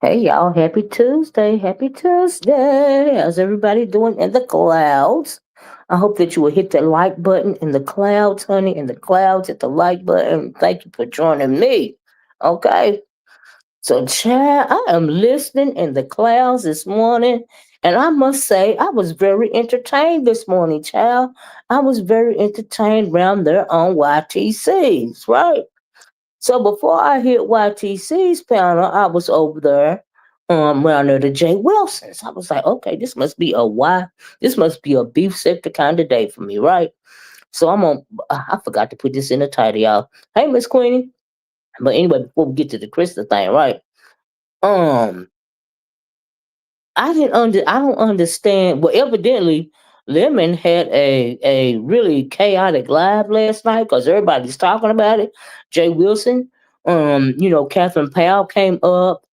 Hey y'all, happy Tuesday. Happy Tuesday. How's everybody doing in the clouds? I hope that you will hit that like button in the clouds, honey. In the clouds, hit the like button. Thank you for joining me. Okay. So, Chad, I am listening in the clouds this morning. And I must say, I was very entertained this morning, child. I was very entertained around there on YTCs, right? So before I hit YTC's panel, I was over there around there to Jay Wilson's. I was like, okay, this must be a beef sector kind of day for me, right? So I forgot to put this in the title, y'all. Hey, Miss Queenie. But anyway, before we get to the Christa thing, right? Um, I don't understand. Well, evidently, Lemon had a really chaotic live last night because everybody's talking about it. Jay Wilson, Catherine Powell came up,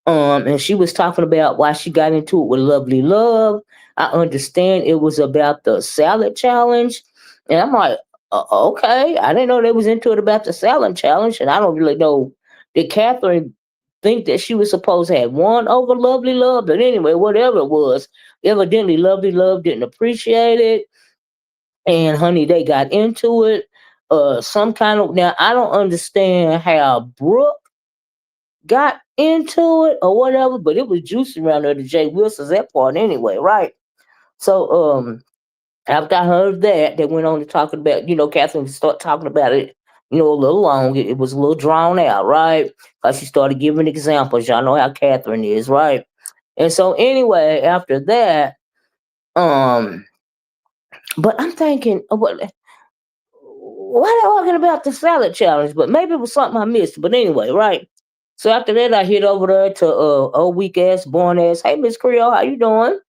and she was talking about why she got into it with Lovely Love. I understand it was about the salad challenge, and I'm like, okay, I didn't know they was into it about the salad challenge, and I don't really know. Did Catherine think that she was supposed to have won over Lovely Love, but anyway, whatever it was, evidently Lovely Love didn't appreciate it, and honey, they got into it. Some kind of now I don't understand how Brooke got into it or whatever, but it was juicy around there to Jay Wilson's that part anyway, right? So after I heard that, they went on to talking about, Catherine started talking about it, a little long. It was a little drawn out, right? Because she started giving examples. Y'all know how Catherine is, right? And so anyway, after that, um, but I'm thinking, why they talking about the salad challenge? But maybe it was something I missed. But anyway, right? So after that, I hit over there to old weak ass, born ass. Hey, Miss Creole, how you doing?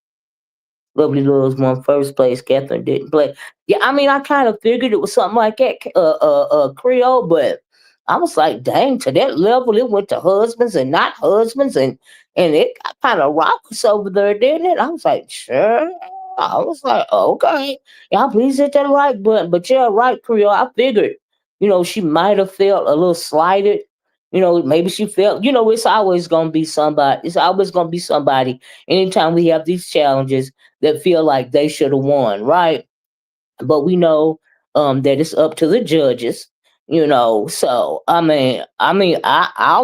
Lovely Loves won first place. Catherine didn't play. Yeah, I mean, I kind of figured it was something like that, Creole, but I was like, dang, to that level, it went to husbands and not husbands, and it got kind of raucous over there, didn't it? I was like, sure. I was like, okay, y'all please hit that like button. But yeah, right, Creole. I figured, she might have felt a little slighted. Maybe she felt, it's always gonna be somebody. It's always gonna be somebody. Anytime we have these challenges that feel like they should have won, right? But we know that it's up to the judges, So all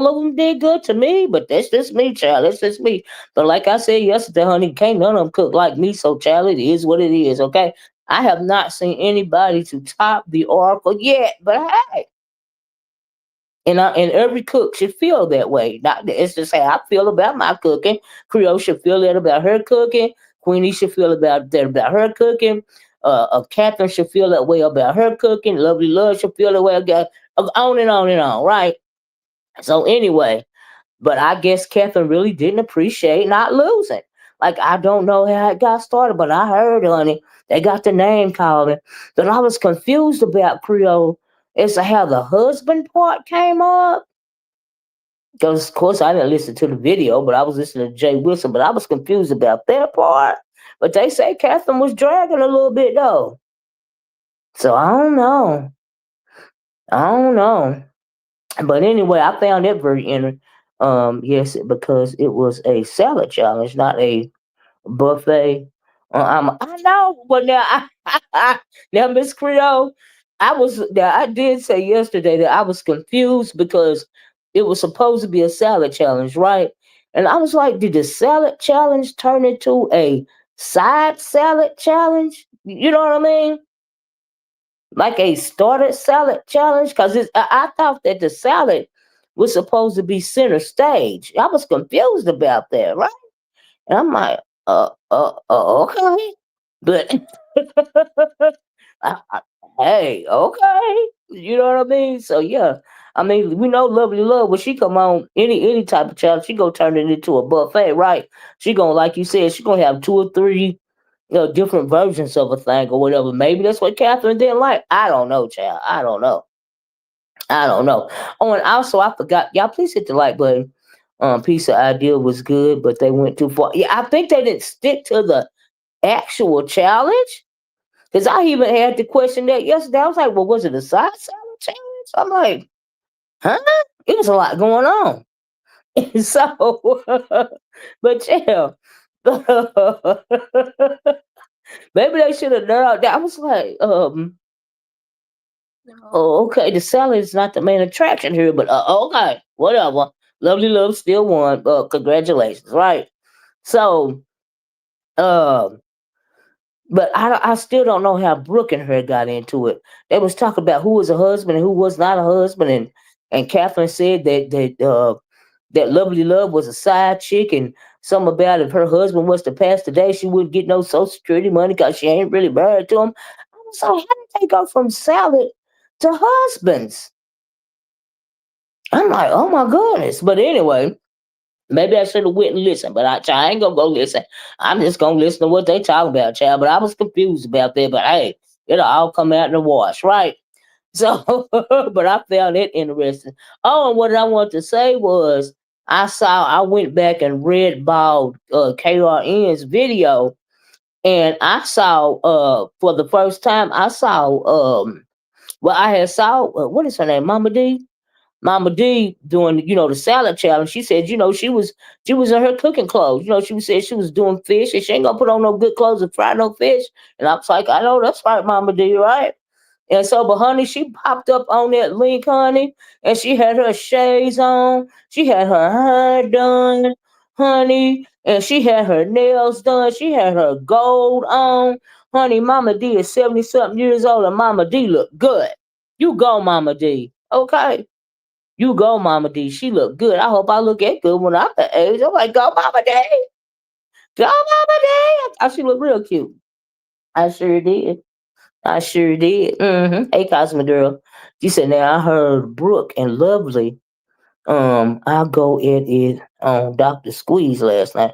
of them did good to me, but that's just me, child. That's just me. But like I said yesterday, honey, can't none of them cook like me. So, child, it is what it is. Okay, I have not seen anybody to top the Oracle yet, but hey. And every cook should feel that way. Not it's just how I feel about my cooking. Creole should feel that about her cooking. Queenie should feel about that about her cooking. Catherine should feel that way about her cooking. Lovely Love should feel that way about on and on and on, right? So anyway, but I guess Catherine really didn't appreciate not losing. Like I don't know how it got started, but I heard, honey, they got the name calling. But I was confused about Creole as to how the husband part came up. Because of course I didn't listen to the video, but I was listening to Jay Wilson, but I was confused about that part. But they say Catherine was dragging a little bit though. So I don't know. I don't know. But anyway, I found that very interesting. Yes, because it was a salad challenge, not a buffet. I know, but now, now, Miss Creole, I did say yesterday that I was confused because it was supposed to be a salad challenge, right? And I was like, did the salad challenge turn into a side salad challenge? You know what I mean? Like a starter salad challenge, because I thought that the salad was supposed to be center stage. I was confused about that, right? And I'm like, okay, but I, I, hey, okay, you know what I mean? So yeah, I mean, we know Lovely Love when she come on any type of challenge, she gonna turn it into a buffet, right? She gonna, like you said, she gonna have two or three, different versions of a thing or whatever. Maybe that's what Catherine didn't like. I don't know, child. I don't know. I don't know. Oh, and also I forgot. Y'all, please hit the like button. Piece of idea was good, but they went too far. Yeah, I think they didn't stick to the actual challenge. Because I even had to question that yesterday. I was like, well, was it a side salad challenge? I'm like, huh? It was a lot going on. And so, but yeah. Maybe they should have narrowed down. I was like, oh, okay, the salad is not the main attraction here, but okay, whatever. Lovely Love still won. Congratulations, right? So, um, but I still don't know how Brooke and her got into it. They was talking about who was a husband and who was not a husband, and Catherine said that Lovely Love was a side chick, and something about if her husband was to pass today, she wouldn't get no Social Security money because she ain't really married to him. I was like, how did they go from salad to husbands? I'm like, oh my goodness. But anyway, maybe I should have went and listened, but I ain't gonna go listen. I'm just gonna listen to what they talk about, child. But I was confused about that. But hey, it'll all come out in the wash, right? So, but I found it interesting. Oh, and what I wanted to say was, I went back and read about KRN's video, and I saw for the first time I saw well, I had saw what is her name, Mama D. Mama D doing, the salad challenge. She said, she was in her cooking clothes. She said she was doing fish, and she ain't gonna put on no good clothes and fry no fish. And I was like, I know that's right, Mama D, right? And so, but honey, she popped up on that link, honey, and she had her shades on. She had her hair done, honey, and she had her nails done. She had her gold on, honey. Mama D is 70 something years old, and Mama D look good. You go, Mama D. Okay. You go, Mama D. She look good. I hope I look that good when I'm the age. I'm like, go, Mama D. Go, Mama D. She look real cute. I sure did. I sure did. Hey, Cosmo girl. She said, now I heard Brooke and Lovely. I'll go at it on Dr. Squeeze last night.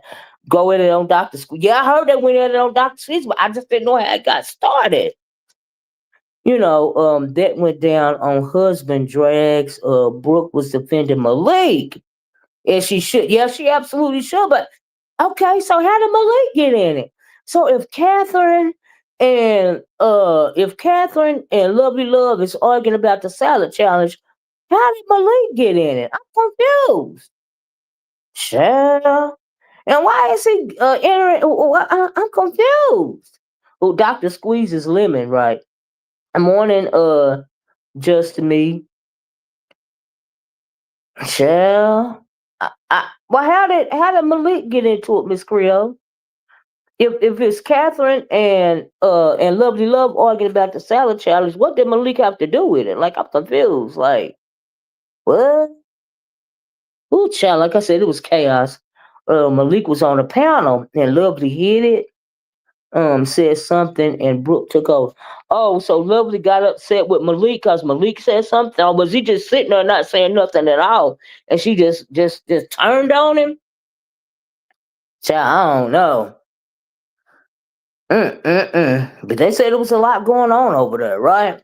Go at it on Dr. Squeeze. Yeah, I heard they went at it on Dr. Squeeze, but I just didn't know how it got started. That went down on Husband Drags. Brooke was defending Malik. And she should. Yeah, she absolutely should. But okay, so how did Malik get in it? So if Catherine and Lovely Love is arguing about the salad challenge, how did Malik get in it? I'm confused. Child. And why is he entering? I'm confused. Oh, Dr. Squeeze's Lemon, right? Morning, just to me. Child. Well, how did Malik get into it, Miss Creole? If it's Catherine and Lovely Love arguing about the salad challenge, what did Malik have to do with it? Like, I'm confused. Like, what? Ooh, child, like I said, it was chaos. Malik was on a panel and Lovely hit it. Said something and Brooke took over. Oh, so Lovely got upset with Malik because Malik said something, or was he just sitting there not saying nothing at all, and she just turned on him? Child, I don't know. But they said it was a lot going on over there, right?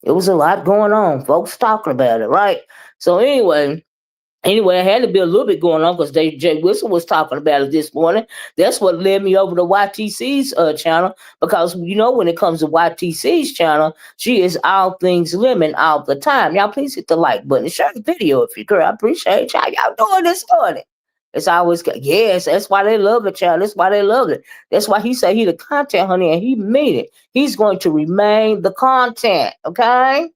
It was a lot going on. Folks talking about it, right? So anyway, I had to be a little bit going on because Jay Wilson was talking about it this morning. That's what led me over to YTC's channel, because when it comes to YTC's channel, she is all things lemon all the time. Y'all please hit the like button and share the video if you could. I appreciate y'all doing this morning. It's always yes. That's why they love it, child. That's why they love it. That's why he said he the content, honey, and he mean it. He's going to remain the content. Okay.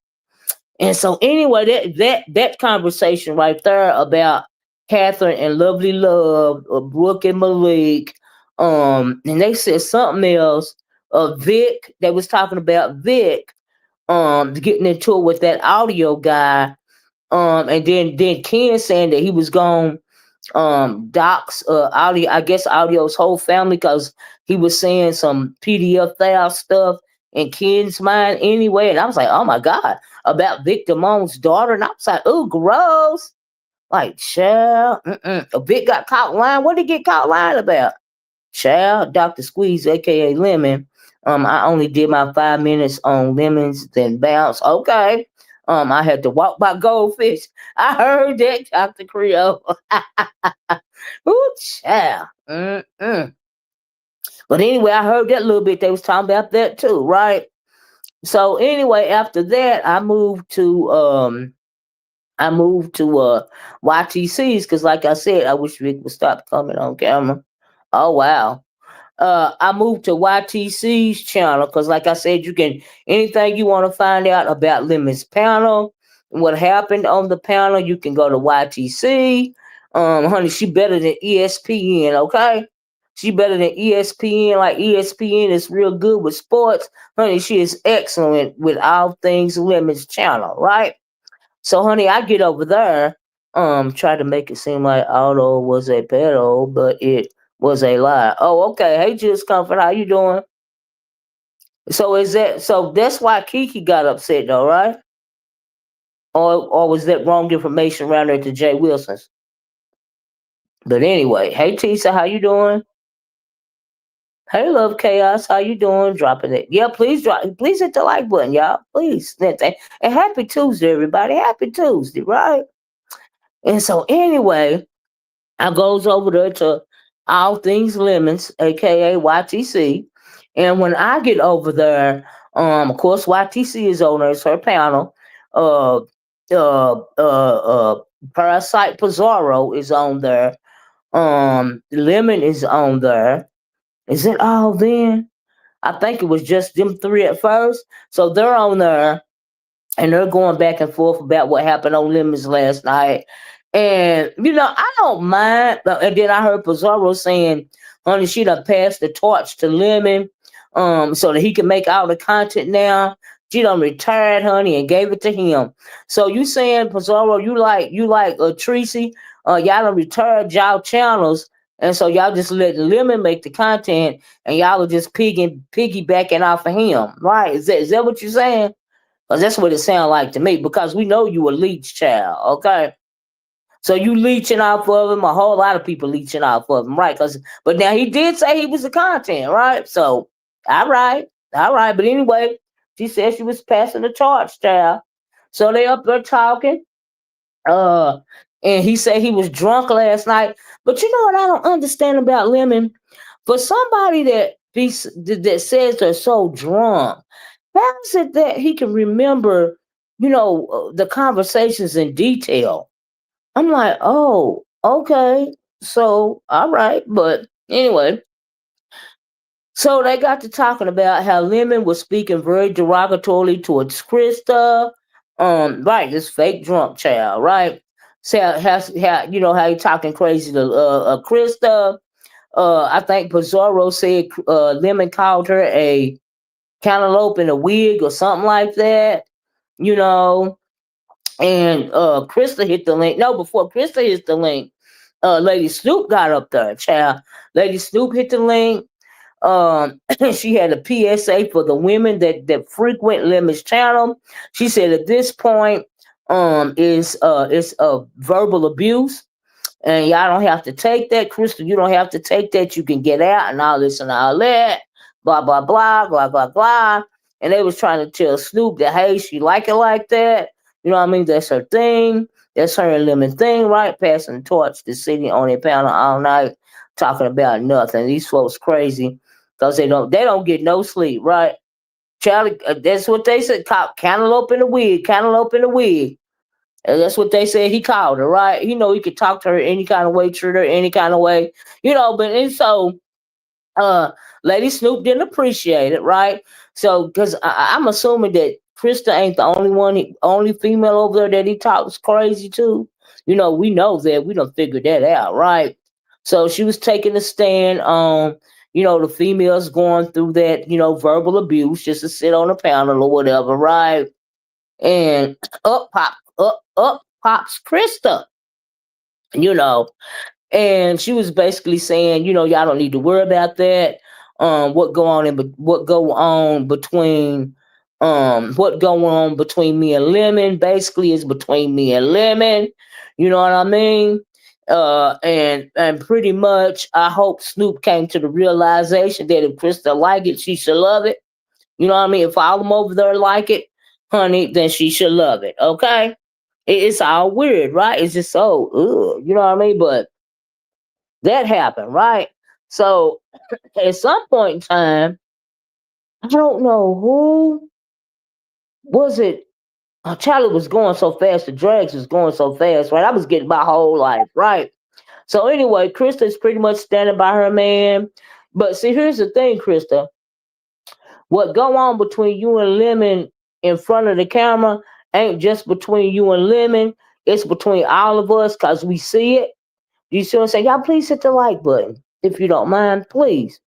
And so anyway, that conversation right there about Catherine and Lovely Love, Brooke and Malik, and they said something else. Vic. They was talking about Vic getting into it with that audio guy. And then Ken saying that he was going docs audio, I guess Audio's whole family, because he was saying some PDF file stuff in Ken's mind anyway. And I was like, oh my God, about Vic Damone's daughter. And I was like, oh, gross. Like, child, Vic got caught lying. What did he get caught lying about? Child, Dr. Squeeze, aka Lemon. I only did my 5 minutes on lemons, then bounce. Okay. I had to walk by goldfish. I heard that, Dr. Creole. Ooh, child. But anyway, I heard that little bit. They was talking about that too, right? So anyway, after that, I moved to YTC's because, like I said, I wish Vic would stop coming on camera. Oh wow. I moved to YTC's channel because, like I said, you can anything you want to find out about Lemon's panel and what happened on the panel, you can go to YTC. Honey, she better than ESPN, okay? She better than ESPN. Like ESPN is real good with sports. Honey, she is excellent with all things Lemon's channel, right? So, honey, I get over there, try to make it seem like Otto was a pedo, but it was a lie. Oh, okay. Hey, Just Comfort, how you doing? So that's why Kiki got upset though, right? Or was that wrong information around there to Jay Wilson's? But anyway, hey Tisa, how you doing? Hey, Love Chaos, how you doing? Dropping it. Yeah, please hit the like button, y'all. Please. And happy Tuesday, everybody. Happy Tuesday, right? And so anyway, I goes over there to All Things Lemons, aka YTC. And when I get over there, of course YTC is on there, it's her panel. Uh Parasite Pizarro is on there. Lemon is on there. Is it all then? I think it was just them three at first. So they're on there and they're going back and forth about what happened on Lemons last night. And I don't mind. And then I heard Pizarro saying, "Honey, she done passed the torch to Lemon, so that he can make all the content now. She done retired, honey, and gave it to him." So you saying, Pizarro, you like Tracy? Y'all done retired y'all channels, and so y'all just let Lemon make the content, and y'all are just piggybacking off of him, right? Is that what you're saying? Because that's what it sounds like to me. Because we know you a leech child, okay? So you leeching off of him. A whole lot of people leeching off of him, right? But now he did say he was the content, right? So all right. But anyway, she said she was passing the torch, child. So they up there talking. And he said he was drunk last night. But you know what I don't understand about Lemon? For somebody that says they're so drunk, how is it that he can remember, the conversations in detail? I'm like, oh, okay. So, all right. But anyway, so they got to talking about how Lemon was speaking very derogatorily towards Christa. Right, this fake drunk child, right? So how he talking crazy to Christa. I think Pizarro said Lemon called her a cantaloupe in a wig or something like that, you know. And Christa hit the link. No, before Christa hit the link, Lady Snoop got up there, child. Lady Snoop hit the link. She had a PSA for the women that frequent Lemon's channel. She said at this point, it's verbal abuse. And y'all don't have to take that, Crystal. You don't have to take that. You can get out and all this and all that. Blah, blah, blah, blah, blah, blah. And they was trying to tell Snoop that, hey, she like it like that. You know what I mean? That's her thing. That's her and Lemon thing, right? Passing the torch to sitting on their panel all night, talking about nothing. These folks crazy because they don't get no sleep, right? Charlie, that's what they said. Cantaloupe in the wig, cantaloupe in the wig. And that's what they said he called her, right? He could talk to her any kind of way, treat her any kind of way, but and so Lady Snoop didn't appreciate it, right? So because I'm assuming that Christa ain't the only female over there that he talks crazy to. We know that. We don't figure that out, right? So she was taking a stand on, the females going through that, verbal abuse just to sit on a panel or whatever, right? And up pops Christa, you know, and she was basically saying, y'all don't need to worry about that. What go on between me and Lemon basically is between me and Lemon. You know what I mean? And pretty much, I hope Snoop came to the realization that if Krista like it, she should love it. You know what I mean? If all them over there like it, honey, then she should love it. Okay? It's all weird, right? It's just so, ugh, you know what I mean? But that happened, right? So at some point in time, I don't know who was it. Charlie was going so fast, the drugs was going so fast, right? I was getting my whole life, right? So anyway, Krista is pretty much standing by her man. But see, here's the thing, Krista. What go on between you and Lemon in front of the camera ain't just between you and Lemon. It's between all of us because we see it. You see what I'm saying? Y'all please hit the like button if you don't mind, please.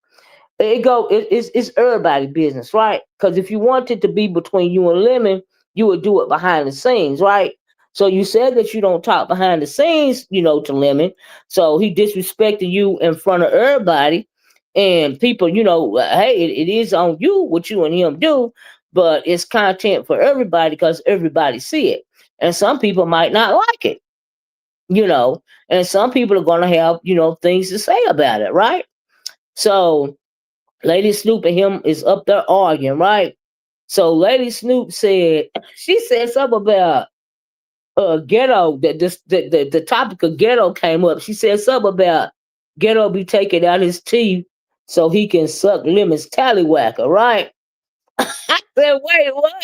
It's everybody business, right? Because if you wanted to be between you and Lemon, you would do it behind the scenes, right? So you said that you don't talk behind the scenes, to Lemon. So he disrespected you in front of everybody. And people, hey, it is on you what you and him do, but it's content for everybody because everybody see it. And some people might not like it, and some people are going to have, things to say about it, right? So Lady Snoop and him is up there arguing, right? So Lady Snoop she said something about ghetto, that the topic of ghetto came up. She said something about ghetto be taking out his teeth so he can suck Lemon's tallywhacker, right? I said, wait, what?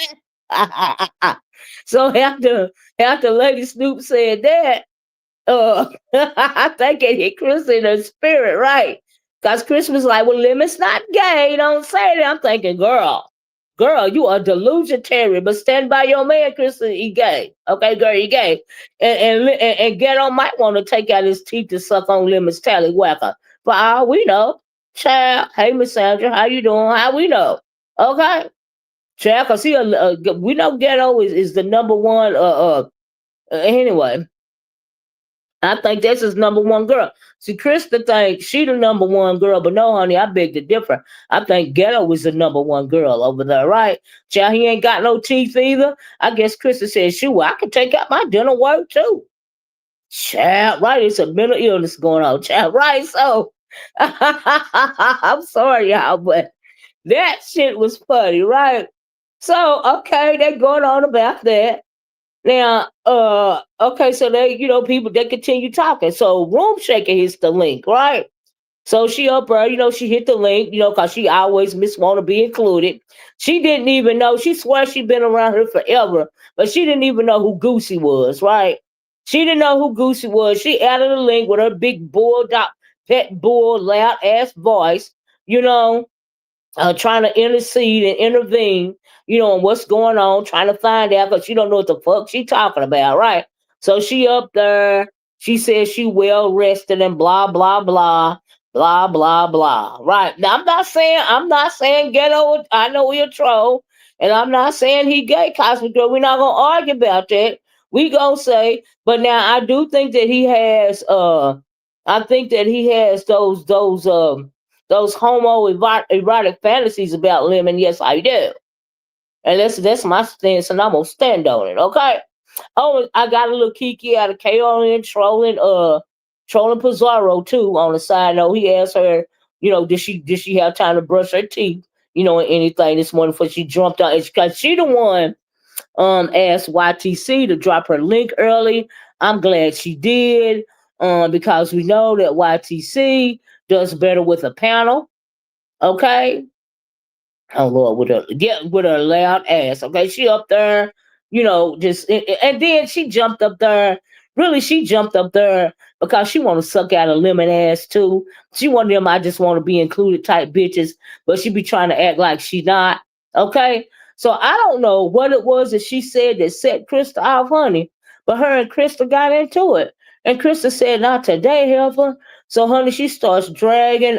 So after Lady Snoop said that, I think it hit Chris in her spirit, right? Because Chris was like, well, Lemon's not gay. Don't say that. I'm thinking, girl, you are delusionary, but stand by your man, Chris, he gay. Okay, girl, he gay. And Ghetto might want to take out his teeth to suck on Lemon's tallywhacker. For all we know, child, hey, Miss Sandra, how you doing? How we know? Okay? Child, because we know Ghetto is the number one, anyway. I think that's his number one girl. See, Krista thinks she the number one girl, but no, honey, I beg to differ. I think Ghetto was the number one girl over there, right? Child, he ain't got no teeth either. I guess Krista said, shoot, I can take out my dental work too. Child, right? It's a mental illness going on, child, right? So, I'm sorry, y'all, but that shit was funny, right? So, okay, they're going on about that. Now, okay, so they, people they continue talking. So Room Shaker hits the link, right? So she up her, she hit the link, because she always want to be included. She didn't even know, she swears she been around here forever, but she didn't even know who Goosey was, right? She didn't know who Goosey was. She added a link with her big bulldog, pet bull, loud ass voice, you know, trying to intercede and intervene, on what's going on, trying to find out because she don't know what the fuck she talking about, right? So she up there, she says she well rested and blah blah blah blah blah blah. Right now, I'm not saying ghetto. I know he a troll, and I'm not saying he gay, Cosmic Girl. We're not gonna argue about that. We gonna say, but now I do think that he has. I think that he has those erotic fantasies about Lemon. Yes, I do. And that's my stance, and I'm gonna stand on it. Okay. Oh, I got a little kiki out of Cation trolling Pizarro too. On the side note, he asked her, did she have time to brush her teeth, and anything this morning before she jumped on it? Because she the one asked YTC to drop her link early. I'm glad she did, because we know that YTC does better with a panel. Okay. Oh Lord, with her loud ass. Okay, she up there, just and then she jumped up there. Really, she jumped up there because she want to suck out a Lemon ass too. She one of them I just want to be included type bitches, but she be trying to act like she not. Okay, so I don't know what it was that she said that set Krista off, honey, but her and Krista got into it, and Krista said, "Not today, helper." So, honey, she starts dragging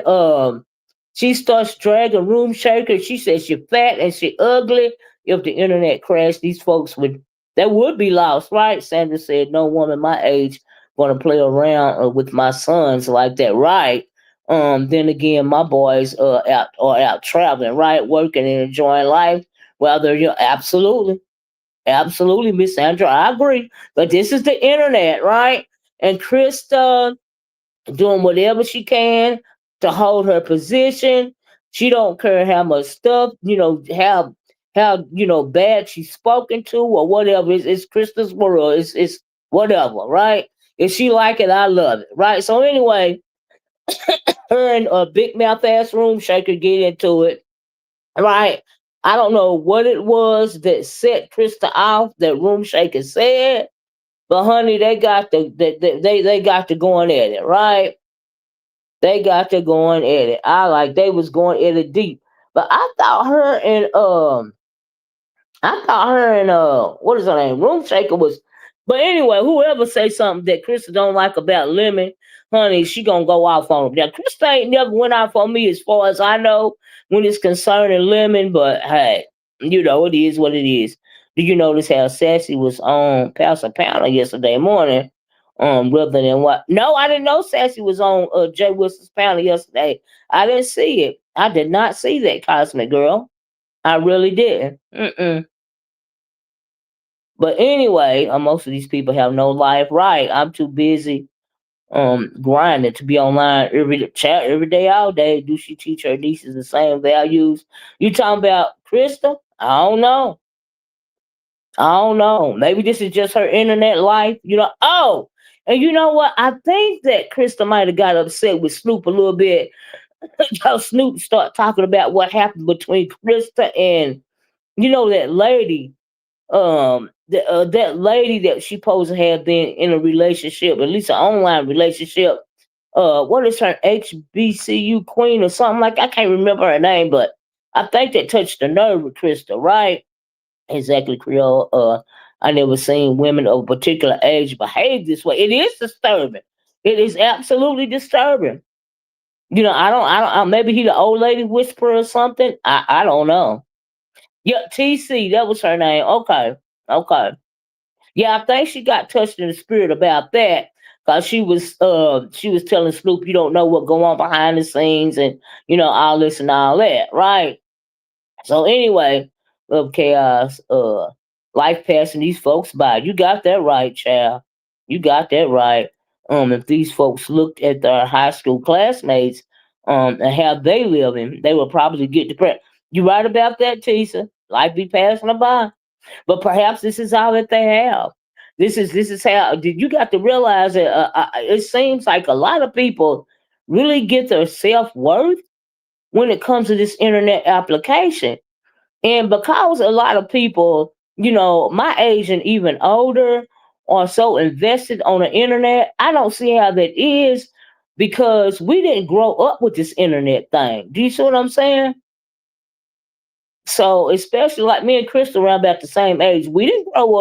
She starts dragging Room Shaker. She says she fat and she ugly. If the internet crashed, these folks would be lost, right? Sandra said, no woman my age gonna play around with my sons like that, right? Then again, my boys are out traveling, right? Working and enjoying life. Well, they're absolutely, absolutely, Miss Sandra. I agree. But this is the internet, right? And Christa doing whatever she can to hold her position. She don't care how much stuff, how bad she's spoken to or whatever. It's Krista's world. It's whatever, right? If she like it, I love it, right? So anyway, her and a big mouth ass Room Shaker get into it, right? I don't know what it was that set Krista off that Room Shaker said, but honey, they got to going at it, right? They got to going at it. They was going at it deep. But I thought her and what is her name? Room Shaker was. But anyway, whoever say something that Krista don't like about Lemon, honey, she gonna go off on him. Now Krista ain't never went off on me as far as I know when it's concerning Lemon, but hey, it is what it is. Did you notice how Sassy was on Pastor Pounder yesterday morning? Rather than what? No, I didn't know Sassy was on Jay Wilson's panel yesterday. I didn't see it. I did not see that, Cosmic Girl. I really didn't. Mm-mm. But anyway, most of these people have no life. Right? I'm too busy grinding to be online every day, all day. Do she teach her nieces the same values? You talking about Krista? I don't know. I don't know. Maybe this is just her internet life. Oh, and you know what? I think that Krista might have got upset with Snoop a little bit. Snoop start talking about what happened between Krista and that lady. That lady that she supposed to have been in a relationship, at least an online relationship. What is her HBCU queen or something like? I can't remember her name, but I think that touched the nerve with Krista, right? Exactly, Creole. I never seen women of a particular age behave this way. It is disturbing. It is absolutely disturbing. Maybe he the old lady whisperer or something. I don't know. Yeah, TC, that was her name. Okay, okay. Yeah, I think she got touched in the spirit about that because she was telling Snoop, you don't know what go on behind the scenes and all this and all that, right? So anyway, love chaos, life passing these folks by. You got that right, child. You got that right. If these folks looked at their high school classmates, and how they living, they would probably get depressed. You right about that, Tisa. Life be passing them by. But perhaps this is all that they have. This is how. Did you got to realize that it seems like a lot of people really get their self worth when it comes to this internet application. And because a lot of people, my age and even older, are so invested on the internet, I don't see how that is because we didn't grow up with this internet thing. Do you see what I'm saying? So, especially like me and Chris around about the same age, we didn't grow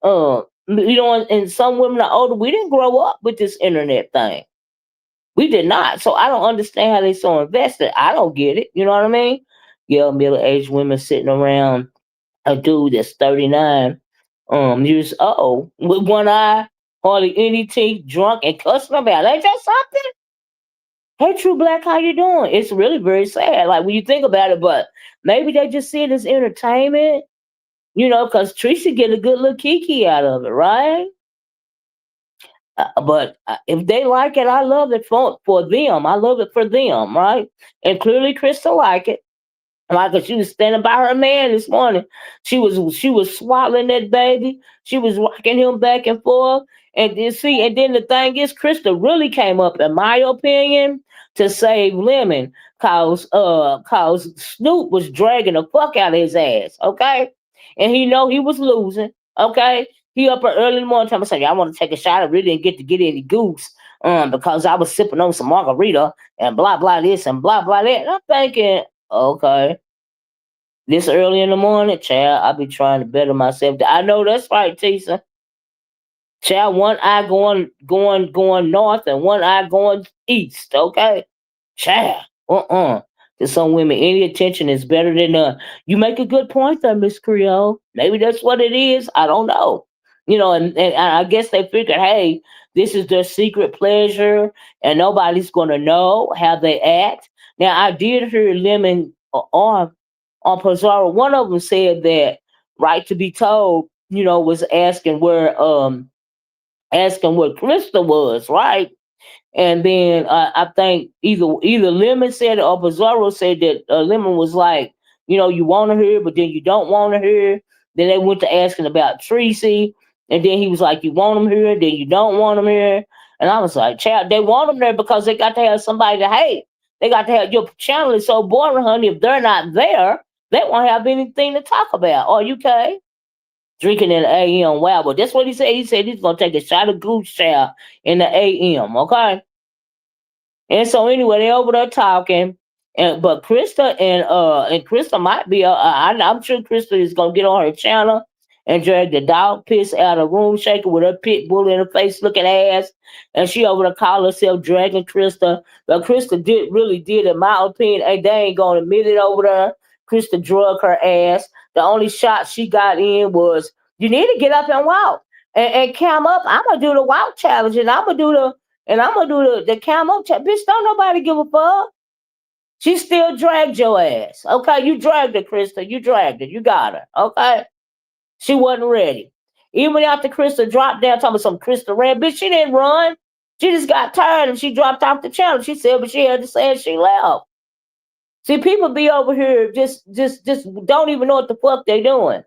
up, and some women are older, we didn't grow up with this internet thing. We did not. So I don't understand how they so invested. I don't get it. You know what I mean? Yeah, middle-aged women sitting around a dude that's 39 years old with one eye, hardly any teeth, drunk and cussing about. Ain't that something? Hey, True Black, how you doing? It's really very sad. Like when you think about it, but maybe they just see it as entertainment, because Tracy get a good little kiki out of it, right? But if they like it, I love it for them. I love it for them, right? And clearly, Krista like it. Like she was standing by her man this morning. She was swaddling that baby. She was rocking him back and forth. And then the thing is, Krista really came up, in my opinion, to save Lemon, cause Snoop was dragging the fuck out of his ass, okay? And he know he was losing, okay? He up early in the morning time I said, I want to take a shot. I really didn't get to get any goose. Because I was sipping on some margarita and blah blah this and blah blah that. And I'm thinking, okay, this early in the morning, child, I be trying to better myself. I know that's right, Tisa. Child, one eye going north and one eye going east. Okay, child. To some women, any attention is better than none. You make a good point there, Miss Creole. Maybe that's what it is. I don't know. And I guess they figured, hey, this is their secret pleasure, and nobody's gonna know how they act. Now, I did hear Lemon on Pizarro. One of them said that right to be told, was asking where Christa was, right? And then I think either Lemon said it or Bizarro said that Lemon was like, you want to hear, but then you don't want to hear. Then they went to asking about Tracy, and then he was like, you want them here, then you don't want them here. And I was like, child, they want them there because they got to have somebody to hate. They got to have your channel is so boring, honey. If they're not there, they won't have anything to talk about. Are you okay? Drinking in the AM. Wow, but that's what he said. He said he's gonna take a shot of goose chow in the AM. Okay. And so anyway, they over there talking, but Christa might be. I'm sure Christa is gonna get on her channel and drag the dog piss out of Room Shaker with her pit bull in her face looking ass, and she over to call herself dragging Christa. But Christa did, in my opinion, and they ain't gonna admit it over there. Christa drug her ass. The only shot she got in was, you need to get up and walk and cam up. I'm gonna do the walk challenge, and I'm gonna do the camo check. Bitch, don't nobody give a fuck. She still dragged your ass. Okay, you dragged her, Christa. You dragged her. You got her. Okay. She wasn't ready. Even after Christa dropped down, talking about some Christa ran, bitch, she didn't run. She just got tired and she dropped off the channel. She said, but she had to say she left. See, people be over here just don't even know what the fuck they doing.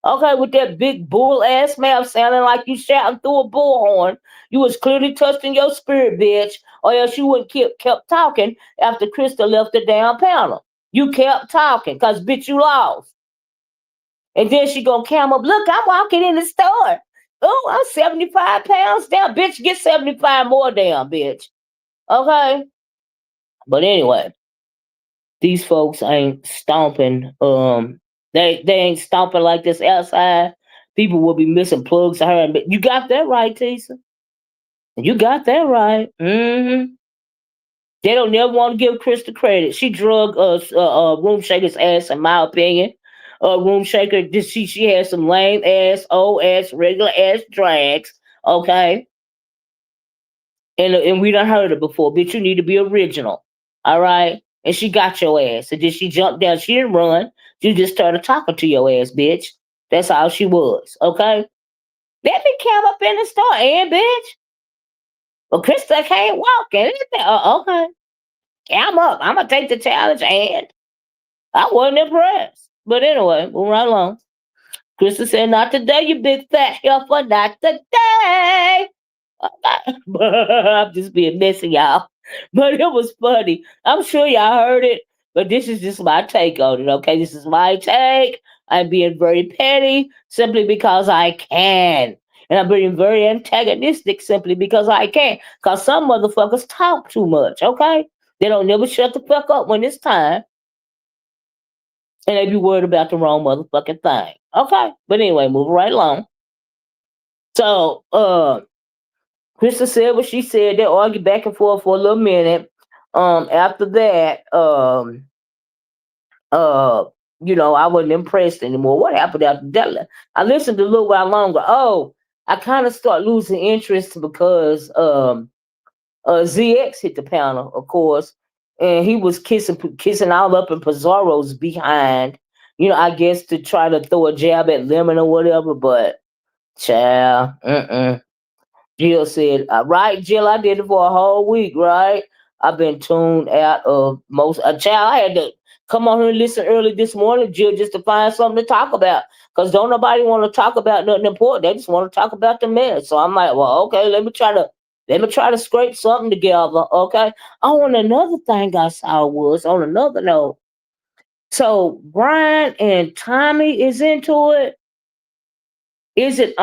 Okay, with that big bull ass mouth sounding like you shouting through a bullhorn. You was clearly touching your spirit, bitch, or else you wouldn't kept talking after Christa left the damn panel. You kept talking, because bitch, you lost. And then she gonna cam up, look, I'm walking in the store. Oh, I'm 75 pounds down. Bitch, get 75 more down, bitch. Okay? But anyway, these folks ain't stomping. They ain't stomping like this outside. People will be missing plugs to her. You got that right, Tisa. You got that right. Mm-hmm. They don't never want to give Christa credit. She drug Room Shaker's ass, in my opinion. Room Shaker, she had some lame ass, old ass, regular ass drags. Okay. And we done heard it before. Bitch, you need to be original. All right. And she got your ass. And then she jumped down. She didn't run. She just started talking to your ass, bitch. That's how she was. Okay. Let me come up in the store, and bitch. Well, Christa can't walk. Okay. I'm up. I'm gonna take the challenge, and I wasn't impressed. But anyway, move right along. Christa said, "Not today, you big fat heifer. Not today." I'm just being messy, y'all. But it was funny. I'm sure y'all heard it, but this is just my take on it, okay? This is my take. I'm being very petty simply because I can. And I'm being very antagonistic simply because I can. Because some motherfuckers talk too much, okay? They don't never shut the fuck up when it's time. And they be worried about the wrong motherfucking thing. Okay? But anyway, moving right along. So, Christa said what she said. They argued back and forth for a little minute. After that, I wasn't impressed anymore. What happened after that? I listened a little while longer. Oh, I kind of start losing interest because ZX hit the panel, of course, and he was kissing all up in Pizarro's behind. I guess to try to throw a jab at Lemon or whatever. But child, Jill said, right, Jill, I did it for a whole week, right? I've been tuned out of most. A child, I had to come on here and listen early this morning, Jill, just to find something to talk about. Because don't nobody want to talk about nothing important. They just want to talk about the mess. So I'm like, well, okay, let me try to scrape something together, okay? Oh, and another thing I saw was, on another note, so Brian and Tommy is into it. Is it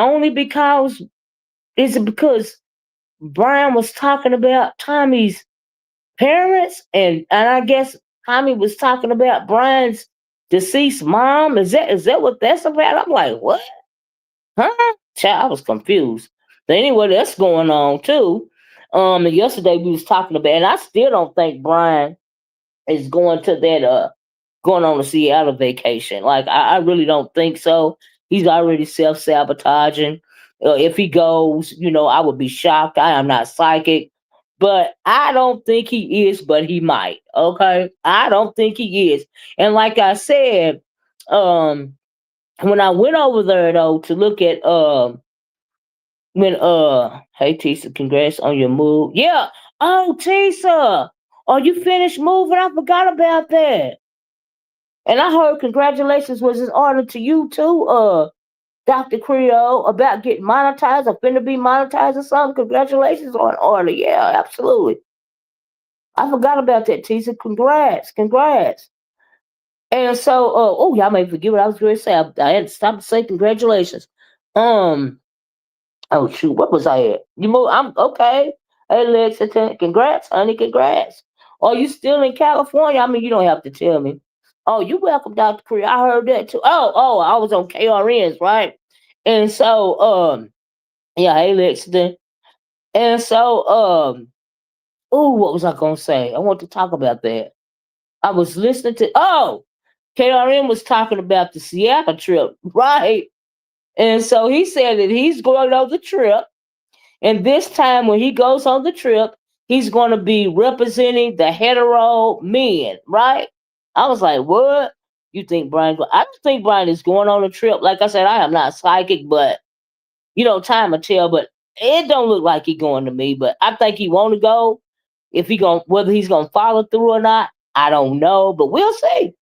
because Brian was talking about Tommy's parents, and I guess Tommy was talking about Brian's deceased mom? Is that what that's about? I'm like, what? Huh? Child, I was confused. But anyway, that's going on too. And yesterday we was talking about, and I still don't think Brian is going to that going on a Seattle vacation. Like I really don't think so. He's already self sabotaging. If he goes, I would be shocked. I am not psychic, but I don't think he is. But he might. Okay, I don't think he is. And like I said, um, when I went over there though to look at when hey Tisa, congrats on your move. Yeah. Oh Tisa, are you finished moving? I forgot about that. And I heard congratulations was in order to you too, Dr. Creole, about getting monetized or finna be monetized or something. Congratulations on order. Yeah, absolutely. I forgot about that, Tisa. Congrats. Congrats. And so, oh, y'all may forget what I was going to say. I had to stop to say congratulations. Um, oh shoot, what was I at? You move? I'm okay. Hey, Lexington, congrats, honey, congrats. Are you still in California? I mean, you don't have to tell me. Oh, you welcome, Dr. Cree. I heard that too. Oh, I was on KRNs, right? And so, yeah, hey, Lexington. And so, oh, what was I gonna say? I want to talk about that. I was listening to. Oh, KRN was talking about the Seattle trip, right? And so he said that he's going on the trip. And this time, when he goes on the trip, he's going to be representing the hetero men, right? I was like, what? You think Brian? I don't think Brian is going on a trip. Like I said, I am not psychic, but time will tell. But it don't look like he going to me. But I think he want to go. If he going, whether he's going to follow through or not, I don't know. But we'll see.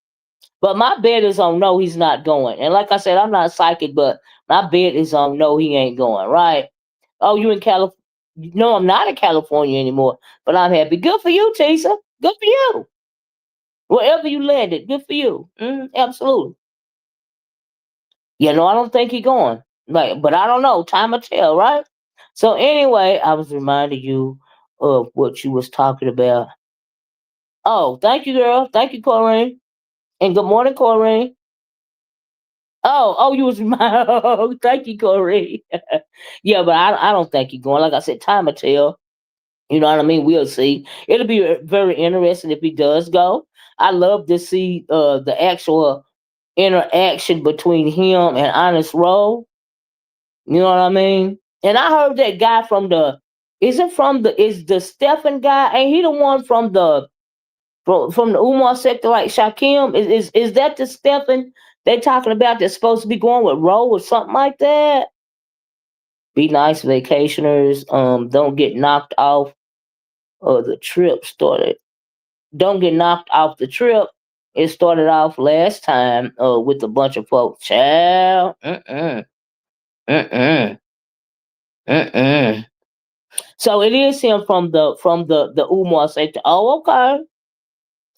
But my bet is on no, he's not going. And like I said, I'm not psychic, but my bet is on no, he ain't going. Right? Oh, you in California? No, I'm not in California anymore, but I'm happy. Good for you, Tisa. Good for you. Wherever you landed, good for you. Absolutely. I don't think he's going. But I don't know. Time will tell, right? So anyway, I was reminding you of what you was talking about. Oh, thank you, girl. Thank you, Corrine. And good morning, Corrine. Oh, you was reminded. Oh, thank you, Corrine. Yeah, but I don't think he's going. Like I said, time will tell. You know what I mean? We'll see. It'll be very interesting if he does go. I love to see the actual interaction between him and Honest Roll. You know what I mean? And I heard that guy from is the Stephen guy? Ain't he the one from the Umar sector like Shakim? Is that the Stephen they talking about that's supposed to be going with Roll or something like that? Be nice vacationers. Don't get knocked off the trip started. Don't get knocked off the trip. It started off last time with a bunch of folks. Child. Mm-mm. Mm-mm. So it is him from the Umar sector. Oh, okay.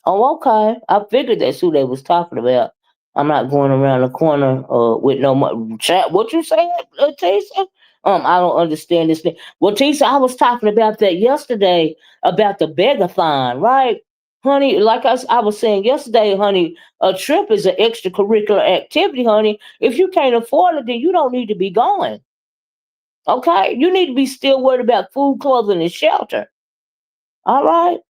Oh, okay. I figured that's who they was talking about. I'm not going around the corner with no money. Chat, what you saying, Tisa? I don't understand this thing. Well, Tisa, I was talking about that yesterday about the Begathon, right? Honey, like I was saying yesterday, honey, a trip is an extracurricular activity, honey. If you can't afford it, then you don't need to be going. Okay? You need to be still worried about food, clothing, and shelter. All right?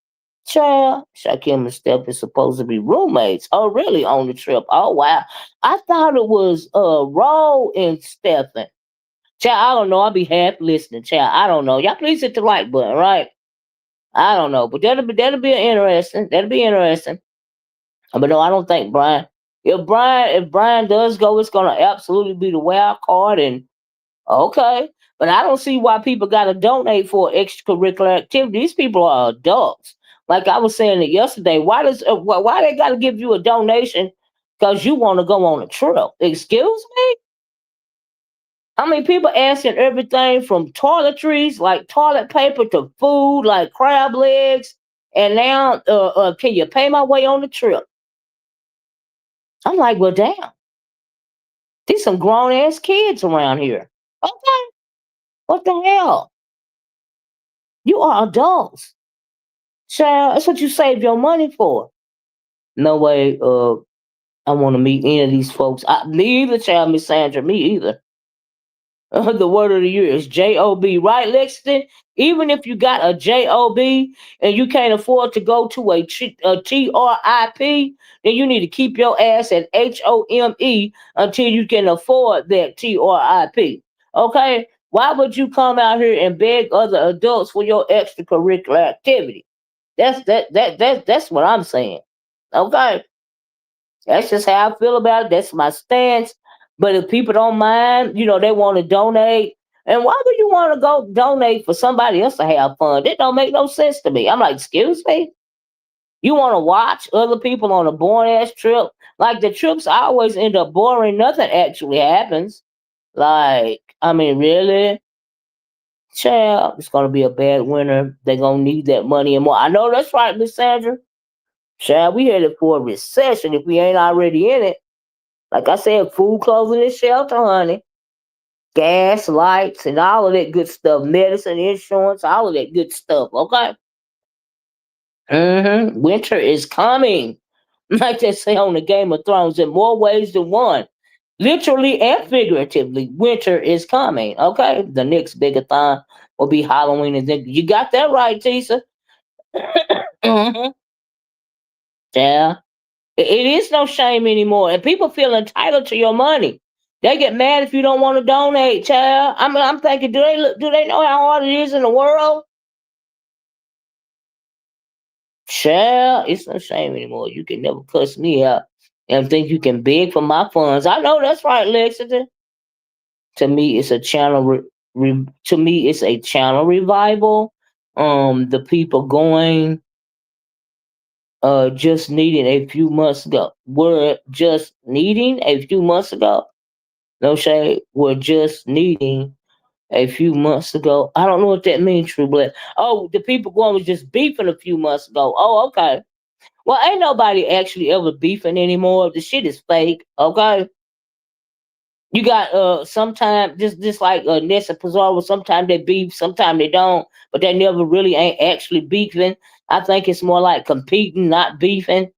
Child, Shakim and Steph is supposed to be roommates. Oh, really? On the trip? Oh, wow. I thought it was Ro and Stephen. Child, I don't know. I'll be half listening. Child, I don't know. Y'all please hit the like button, right? I don't know, but that'll be interesting. That'll be interesting. But no, I don't think Brian. If Brian does go, it's gonna absolutely be the wild card, and okay. But I don't see why people got to donate for extracurricular activity. These people are adults. Like I was saying it yesterday. Why they got to give you a donation because you want to go on a trip? Excuse me. I mean, people asking everything from toiletries, like toilet paper, to food, like crab legs, and now, can you pay my way on the trip? I'm like, well, damn, these some grown ass kids around here. Okay, what the hell? You are adults. Child, that's what you save your money for. No way. I want to meet any of these folks. Me either, child, Miss Sandra. Me either. The word of the year is job, right, Lexington? Even if you got a job and you can't afford to go to a trip, then you need to keep your ass at home until you can afford that trip. Okay, why would you come out here and beg other adults for your extracurricular activity? That's what I'm saying. Okay, that's just how I feel about it. That's my stance. But if people don't mind, they want to donate. And why would you want to go donate for somebody else to have fun? That don't make no sense to me. I'm like, excuse me? You want to watch other people on a boring ass trip? Like the trips always end up boring. Nothing actually happens. Like, I mean, really? Child, it's gonna be a bad winter. They're gonna need that money and more. I know that's right, Miss Sandra. Child, we headed for a recession if we ain't already in it. Like I said, food, clothing, and shelter, honey. Gas, lights, and all of that good stuff. Medicine, insurance, all of that good stuff. Okay. Winter is coming. Like they say on the Game of Thrones, in more ways than one. Literally and figuratively, winter is coming. Okay. The next bigathon will be Halloween, and then you got that right, Tisa. hmm Yeah. It is no shame anymore, and people feel entitled to your money. They get mad if you don't want to donate, child. I'm thinking, do they know how hard it is in the world? Child, it's no shame anymore. You can never cuss me out and think you can beg for my funds. I know that's right, Lexington. To me, it's a to me, it's a channel revival. The people going, just needing a few months ago. Were just needing a few months ago. No shade, were just needing a few months ago. I don't know what that means, True Blood. Oh, the people going was just beefing a few months ago. Oh, okay. Well, ain't nobody actually ever beefing anymore. The shit is fake. Okay. You got sometimes just like Nessa Pizarro, sometimes they beef, sometimes they don't, but they never really ain't actually beefing. I think it's more like competing, not beefing.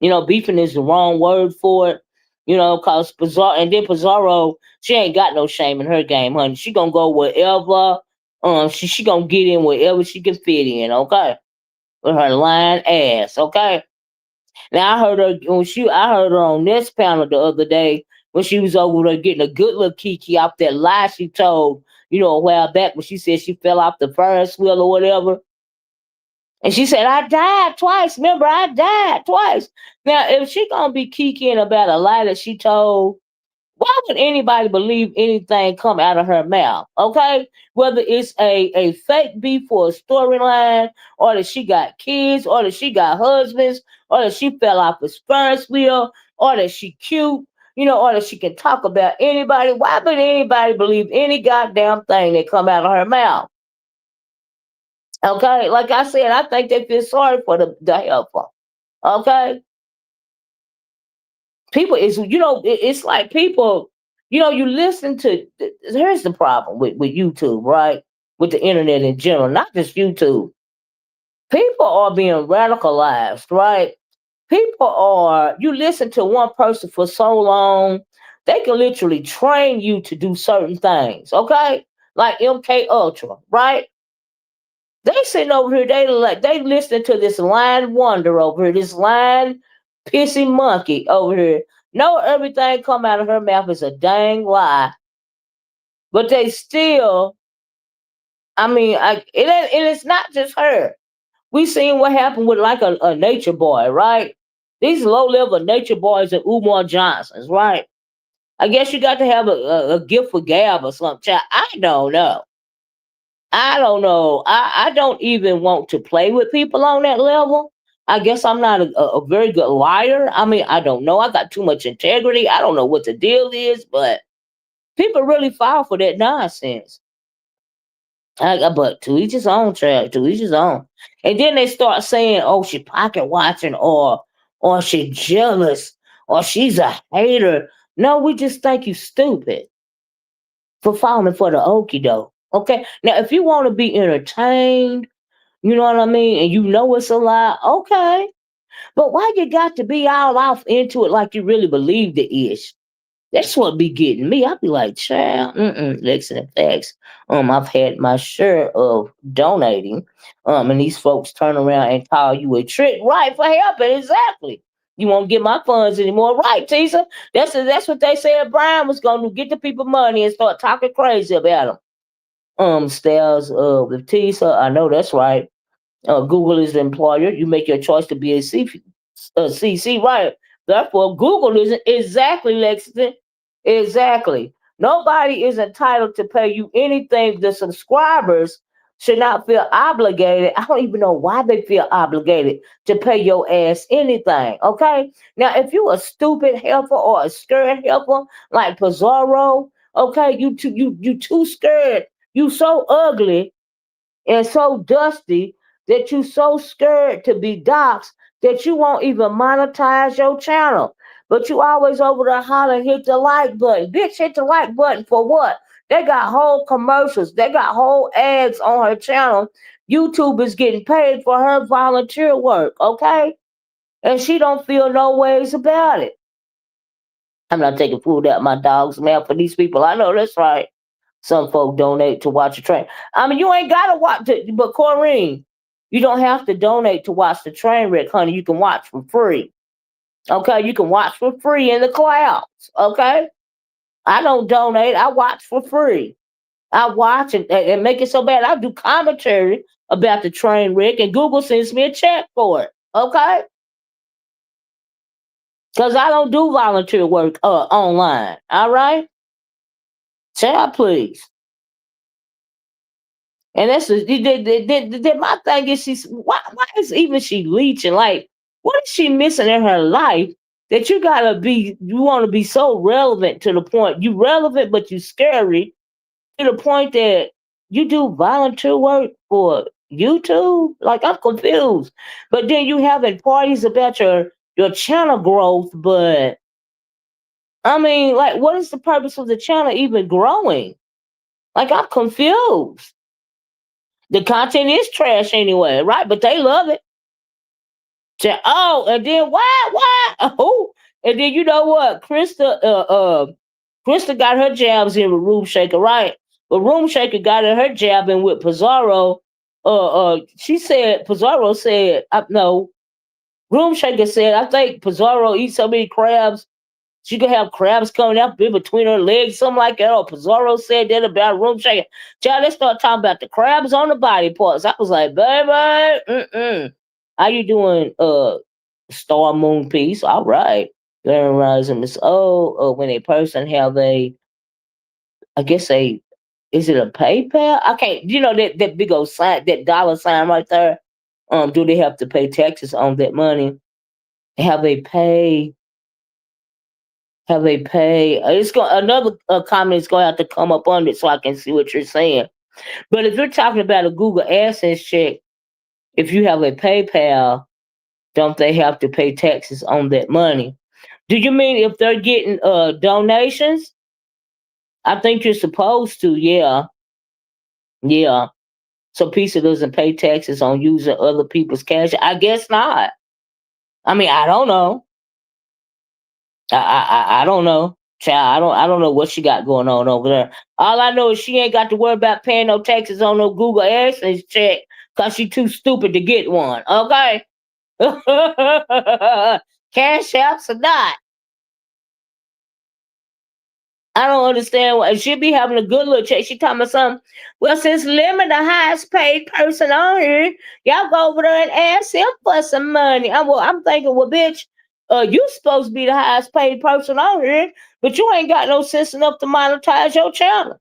Beefing is the wrong word for it. Cause Pizarro, and then Pizarro, she ain't got no shame in her game, honey. She gonna go wherever. She gonna get in wherever she can fit in. Okay, with her lying ass. Okay. Now I heard her on this panel the other day when she was over there getting a good little kiki off that lie she told, a while back when she said she fell off the Ferris wheel or whatever. And she said, I died twice. Remember, I died twice. Now, if she gonna be kikiing about a lie that she told, why would anybody believe anything come out of her mouth? Okay, whether it's a fake beef for a storyline, or that she got kids, or that she got husbands, or that she fell off a Ferris wheel, or that she cute, or that she can talk about anybody. Why would anybody believe any goddamn thing that come out of her mouth? Okay, like I said, I think they feel sorry for the helper. Okay, people is it's like people, you listen to. Here's the problem with YouTube, right? With the internet in general, not just YouTube. People are being radicalized, right? People are, you listen to one person for so long, they can literally train you to do certain things. Okay, like MK Ultra, right? They sitting over here, they listening to this lying wonder over here, this lying pissy monkey over here. Know everything come out of her mouth is a dang lie, but they still. I mean, and it's not just her. We seen what happened with like a nature boy, right? These low level nature boys are Umar Johnsons, right? I guess you got to have a gift for gab or something. I don't know. I don't know. I don't even want to play with people on that level. I guess I'm not a very good liar. I mean, I don't know. I got too much integrity. I don't know what the deal is, but people really fall for that nonsense. But to each his own, track, to each his own. And then they start saying, "Oh, she pocket watching, or she jealous, or she's a hater." No, we just think you stupid for falling for the okie doke. Okay, now if you want to be entertained, you know what I mean, and you know it's a lie, okay. But why you got to be all off into it like you really believe the ish? That's what be getting me. I be like, child, Lexi and facts. I've had my share of donating. And these folks turn around and call you a trick, right, for helping. Exactly. You won't get my funds anymore, right, Tisa? That's what they said Brian was gonna do. Get the people money and start talking crazy about them. Styles with Tisa, I know that's right. Google is the employer. You make your choice to be a CC, right? Therefore, Google isn't exactly, Lexington. Exactly. Nobody is entitled to pay you anything. The subscribers should not feel obligated. I don't even know why they feel obligated to pay your ass anything. Okay. Now, if you a stupid helper or a scared helper like Pizarro, okay, you too scared. You so ugly and so dusty that you so scared to be doxxed that you won't even monetize your channel. But you always over there hollering, hit the like button. Bitch, hit the like button for what? They got whole commercials. They got whole ads on her channel. YouTube is getting paid for her volunteer work, okay? And she don't feel no ways about it. I'm not taking food out my dog's mouth for these people. I know that's right. Some folk donate to watch a train. I mean, you ain't gotta watch it, but Corrine, you don't have to donate to watch the train wreck, honey. You can watch for free. Okay, you can watch for free in the clouds. Okay, I don't donate. I watch for free. I watch and make it so bad. I do commentary about the train wreck, and Google sends me a check for it. Okay, because I don't do volunteer work online. All right, child, please. And that's my thing is why is even she leeching? Like, what is she missing in her life that you want to be so relevant to the point you relevant but you scary to the point that you do volunteer work for YouTube? Like, I'm confused. But then you having parties about your channel growth, but I mean, like, what is the purpose of the channel even growing? Like, I'm confused. The content is trash anyway, right? But they love it. Oh, and then why? Oh, and then you know what? Christa got her jabs in with Room Shaker, right? But Room Shaker got her jab in with Pizarro. She said Pizarro said no. Room Shaker said I think Pizarro eats so many crabs she could have crabs coming out in between her legs, something like that. Or Pizarro said that about Room Shaker. Child, they start talking about the crabs on the body parts. I was like, baby, how you doing, Star Moon Piece? All right. Grand Rising Miss O, when a person have I guess is it a PayPal? I can't, that big old sign, that dollar sign right there. Do they have to pay taxes on that money? Have they paid? Have they paid? It's going another comment is going to have to come up on it so I can see what you're saying. But if you're talking about a Google AdSense check, if you have a PayPal, don't they have to pay taxes on that money? Do you mean if they're getting donations? I think you're supposed to. Yeah, yeah. So Pizza doesn't pay taxes on using other people's cash. I guess not. I mean, I don't know. I don't know. Child, I don't know what she got going on over there. All I know is she ain't got to worry about paying no taxes on no Google AdSense check because she too stupid to get one. Okay. Cash apps or not. I don't understand why she'll be having a good little check. She talking about something. Well, since Lemon the highest paid person on here, y'all go over there and ask him for some money. I'm thinking, well, bitch, you supposed to be the highest paid person on here, but you ain't got no sense enough to monetize your channel.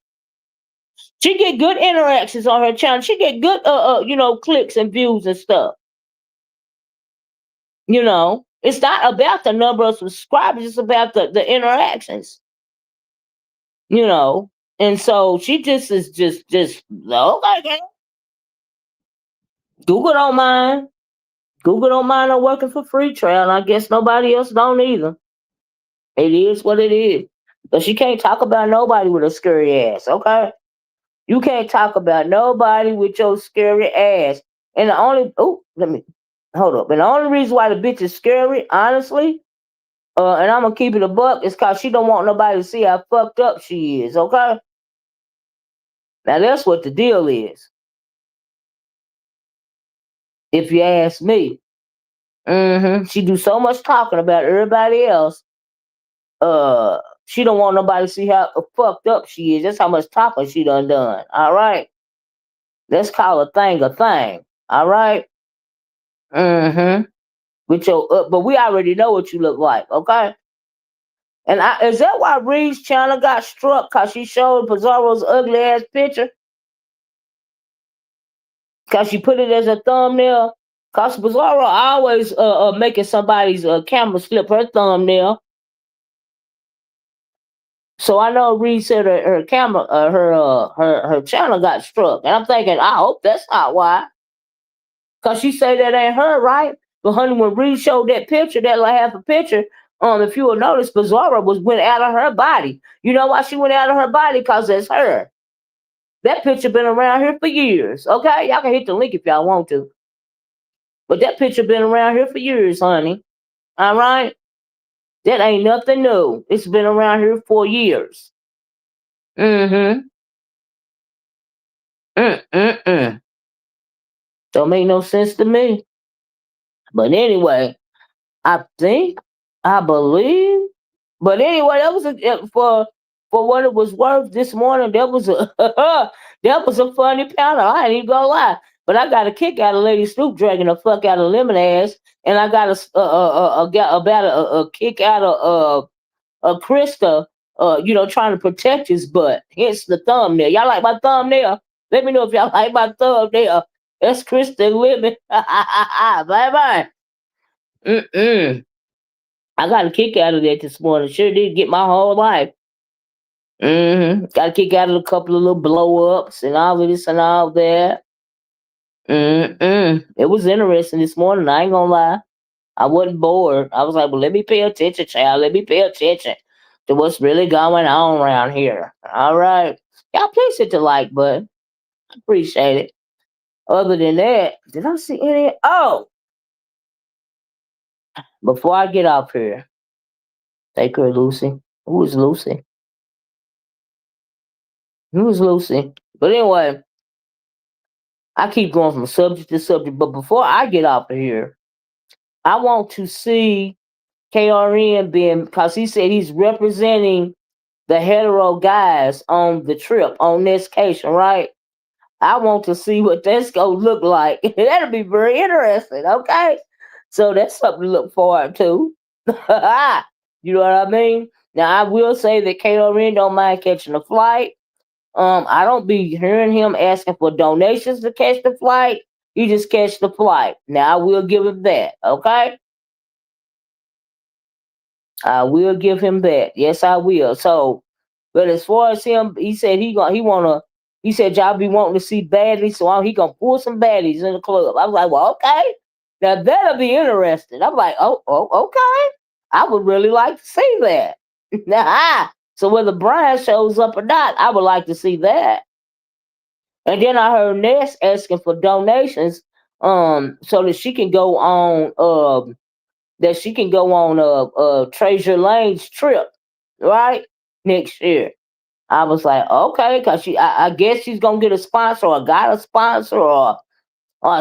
She get good interactions on her channel. She get good, clicks and views and stuff. It's not about the number of subscribers. It's about the interactions. And so she just is just okay. Google don't mind. Google don't mind her working for free trial. I guess nobody else don't either. It is what it is. But she can't talk about nobody with a scary ass, okay? You can't talk about nobody with your scary ass. And the only let me hold up. And the only reason why the bitch is scary, honestly, And I'm gonna keep it a buck. It's cause she don't want nobody to see how fucked up she is. Okay. Now that's what the deal is. If you ask me. She do so much talking about everybody else. Uh, she don't want nobody to see how fucked up she is. That's how much talking she done. All right. Let's call a thing a thing. All right. With your but we already know what you look like. Okay. And is that why Reed's channel got struck? Cause she showed Pizarro's ugly ass picture. Cause she put it as a thumbnail. Cause Pizarro always making somebody's camera slip her thumbnail. So I know Reed said her camera, her channel got struck, and I'm thinking, I hope that's not why, cause she say that ain't her, right? But honey, when Reed showed that picture, that like half a picture, if you will notice, Bizarra went out of her body. You know why she went out of her body? Cause it's her. That picture been around here for years. Okay, y'all can hit the link if y'all want to, but that picture been around here for years, honey. All right, that ain't nothing new. It's been around here for years. Mm-hmm. Mm-mm-mm. Don't make no sense to me. But anyway, I believe. But anyway, that was for what it was worth this morning. That was a that was a funny panel. I ain't even gonna lie. But I got a kick out of Lady Snoop dragging the fuck out of Lemon ass, and I got a kick out of Christa, trying to protect his butt. Hence the thumbnail. Y'all like my thumbnail? Let me know if y'all like my thumbnail. That's Christa Lemon. Bye bye. I got a kick out of that this morning. Sure did get my whole life. Got a kick out of a couple of little blow ups and all of this and all that. It was interesting this morning. I ain't gonna lie. I wasn't bored. I was like, well, let me pay attention, child. Let me pay attention to what's really going on around here. All right. Y'all please hit the like button. I appreciate it. Other than that, did I see any? Oh, before I get off here, take her, Lucy. Who is Lucy? Who's Lucy? But anyway, I keep going from subject to subject. But before I get off of here, I want to see KRN being, because he said he's representing the hetero guys on the trip, on this Cation, right? I want to see what that's going to look like. That'll be very interesting, okay? So that's something to look forward to. You know what I mean? Now, I will say that KRN don't mind catching a flight. I don't be hearing him asking for donations to catch the flight. He just catch the flight. Now I will give him that. Okay, I will give him that. Yes, I will. So, but as far as him, he said he wanna. He said y'all be wanting to see baddies, so he gonna pull some baddies in the club. I was like, well, okay, now that'll be interesting. I'm like, oh, okay. I would really like to see that. Nah. So whether Brian shows up or not, I would like to see that. And then I heard Ness asking for donations, so that she can go on, Treasure Lane's trip, right, next year. I was like, okay, cause I guess she's gonna get a sponsor or got a sponsor or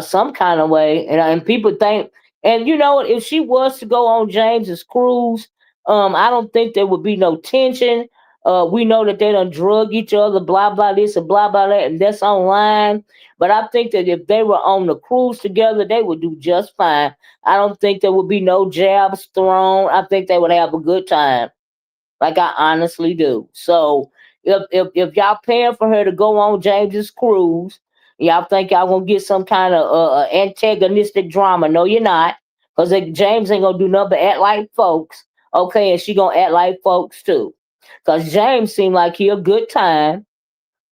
some kind of way. And people think, and you know what, if she was to go on James's cruise, I don't think there would be no tension. We know that they done drug each other, blah blah this and blah blah that, and that's online. But I think that if they were on the cruise together, they would do just fine. I don't think there would be no jabs thrown. I think they would have a good time. Like I honestly do. So if y'all paying for her to go on James's cruise, y'all think y'all gonna get some kind of antagonistic drama? No, you're not, because James ain't gonna do nothing but act like folks. Okay, and she gonna act like folks too, because James seemed like he a good time,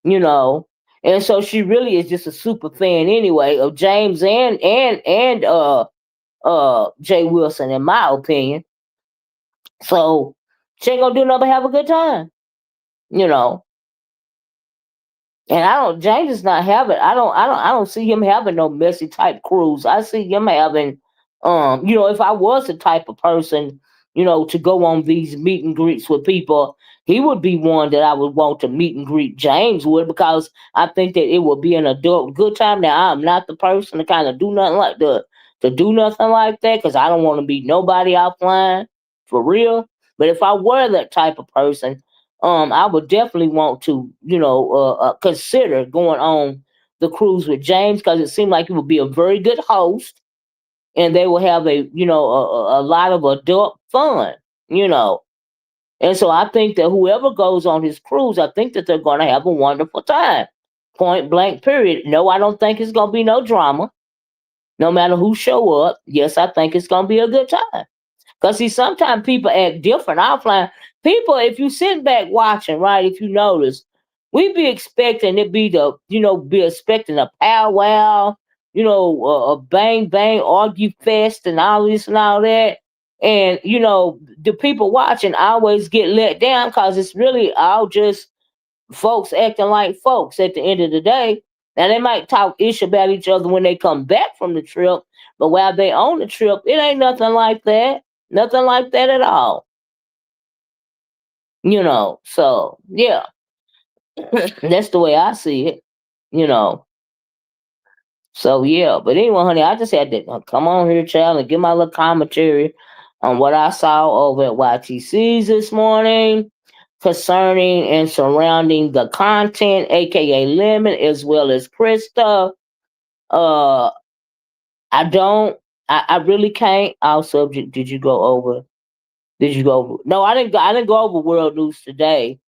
you know. And so she really is just a super fan anyway of James and Jay Wilson, in my opinion. So she ain't gonna do nothing but have a good time, you know. And James is not having, I don't see him having no messy type cruise. I see him having, if I was the type of person to go on these meet and greets with people, he would be one that I would want to meet and greet. James would, because I think that it would be an adult good time. Now, I'm not the person to kind of do nothing like to do nothing like that, because I don't want to meet nobody offline for real. But if I were that type of person, I would definitely want to, consider going on the cruise with James, because it seemed like he would be a very good host, and they will have a lot of adult fun, you know. And so I think that whoever goes on his cruise, I think that they're going to have a wonderful time. Point blank, period. No, I don't think it's going to be no drama. No matter who show up, yes, I think it's going to be a good time. Because see, sometimes people act different offline. People, if you sit back watching, right, if you notice, we be expecting it be be expecting a powwow, a bang bang, argue fest, and all this and all that. And the people watching always get let down, because it's really all just folks acting like folks at the end of the day. Now they might talk ish about each other when they come back from the trip, but while they on the trip, it ain't nothing like that. Nothing like that at all. So yeah, that's the way I see it. You know. So yeah, but anyway, honey, I just had to come on here, child, and give my little commentary on what I saw over at YTC's this morning concerning and surrounding the content, aka Lemon, as well as Christa. Uh, I don't, I really can't. Our subject, did you go over? Did you go over? No, I didn't. I didn't go over world news today.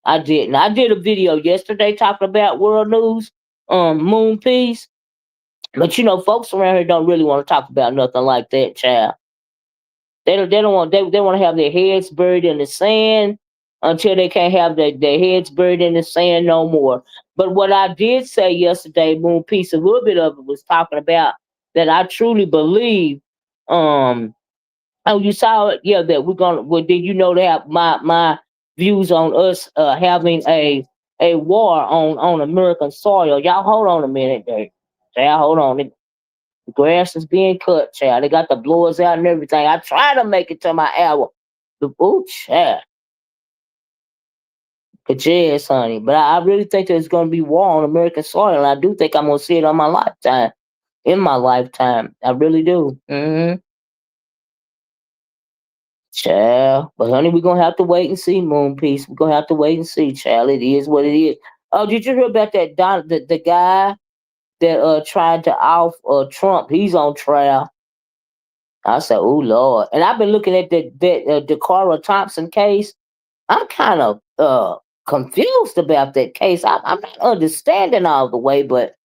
I didn't. I did a video yesterday talking about world news, moon piece. But folks around here don't really want to talk about nothing like that, child. They don't want they want to have their heads buried in the sand until they can't have their heads buried in the sand no more. But what I did say yesterday, Moon Piece, a little bit of it was talking about that I truly believe. Oh, you saw it, yeah. That we're gonna. Well, did you know that my views on us having a war on American soil? Y'all hold on a minute, there. Y'all hold on. The grass is being cut, child. They got the blowers out and everything. I try to make it to my hour. Oh, child. But yes, honey. But I really think there's going to be war on American soil. And I do think I'm going to see it on my lifetime. In my lifetime. I really do. Child. But, honey, we're going to have to wait and see, Moon Piece. We're going to have to wait and see, child. It is what it is. Oh, did you hear about that the guy that tried to off Trump? He's on trial. I said, "Oh Lord!" And I've been looking at that Dakara Thompson case. I'm kind of confused about that case. I'm not understanding all the way, but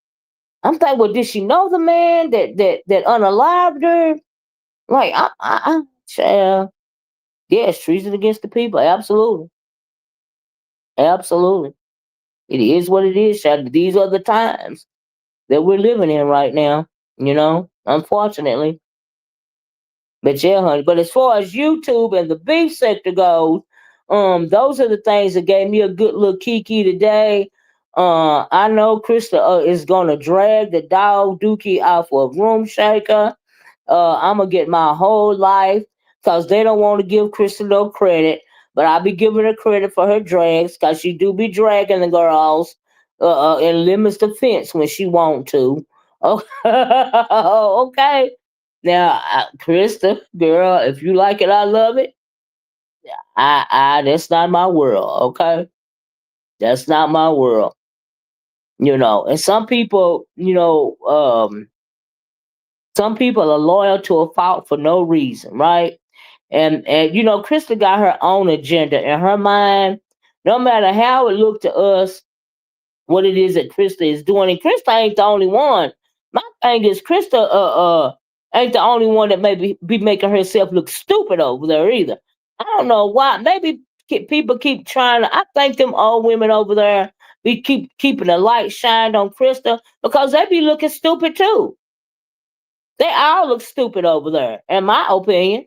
I'm thinking, well, did she know the man that unalived her? Like, child, yes, treason against the people, absolutely, absolutely. It is what it is, child. These are the times that we're living in right now. Unfortunately. But yeah, honey. But as far as YouTube and the beef sector goes, those are the things that gave me a good little kiki today. I know Christa is gonna drag the dog Dookie off of Room Shaker. I'm gonna get my whole life, because they don't want to give Christa no credit, but I'll be giving her credit for her drags, because she do be dragging the girls in limits defense when she want to. Oh, okay. Now, Krista, girl, if you like it, I love it. That's not my world, okay? That's not my world, And some people are loyal to a fault for no reason, right? And Krista got her own agenda in her mind. No matter how it looked to us, what it is that Krista is doing. And Krista ain't the only one. My thing is Krista ain't the only one that be making herself look stupid over there either. I don't know why. Maybe people keep trying to. I think them old women over there be keeping the light shined on Krista, because they be looking stupid too. They all look stupid over there, in my opinion.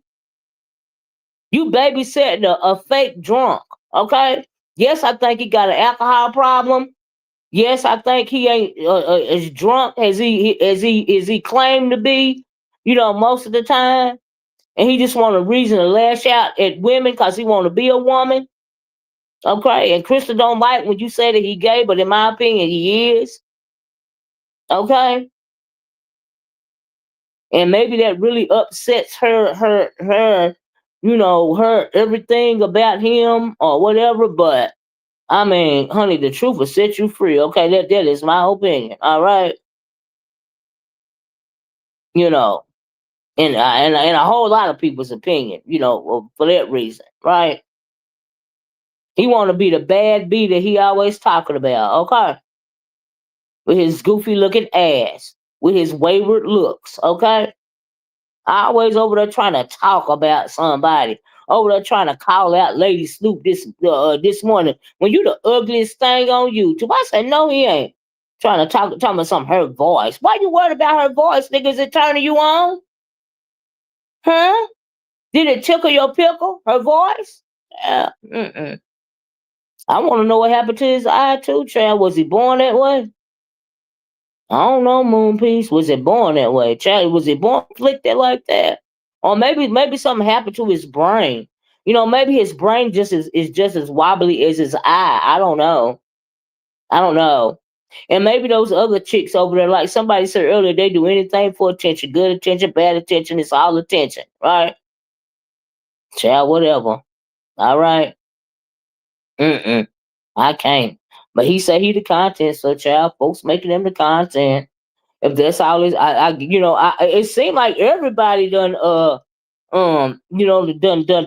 You babysitting a fake drunk, okay? Yes, I think he got an alcohol problem. Yes, I think he ain't as drunk as he claimed to be. Most of the time. and he just want a reason to lash out at women because he want to be a woman. Okay, and Christa don't like when you say that he gay, but in my opinion, he is. Okay, and maybe that really upsets her, her everything about him or whatever. But I mean, honey, the truth will set you free. Okay, that is my opinion. All right, you know, and a whole lot of people's opinion, for that reason, right? He want to be the bad bee that he always talking about. Okay, with his goofy looking ass, with his wayward looks. Okay, always over there trying to talk about somebody. Over there trying to call out Lady Snoop this morning when you the ugliest thing on YouTube. I said no, he ain't. Trying to tell me some her voice. Why you worried about her voice, nigga? Is it turning you on? Huh? Did it tickle your pickle? Her voice? Yeah. I want to know what happened to his eye too, child. Was he born that way? I don't know, Moon Piece. Was it born that way, child? Was he born afflicted like that? Or maybe something happened to his brain. Maybe his brain is just as wobbly as his eye. I don't know. I don't know. And maybe those other chicks over there, like somebody said earlier, they do anything for attention. Good attention, bad attention, it's all attention, right? Child, whatever. All right. I can't. But he said he the content, so child, folks making him the content. If that's all is, it seemed like everybody done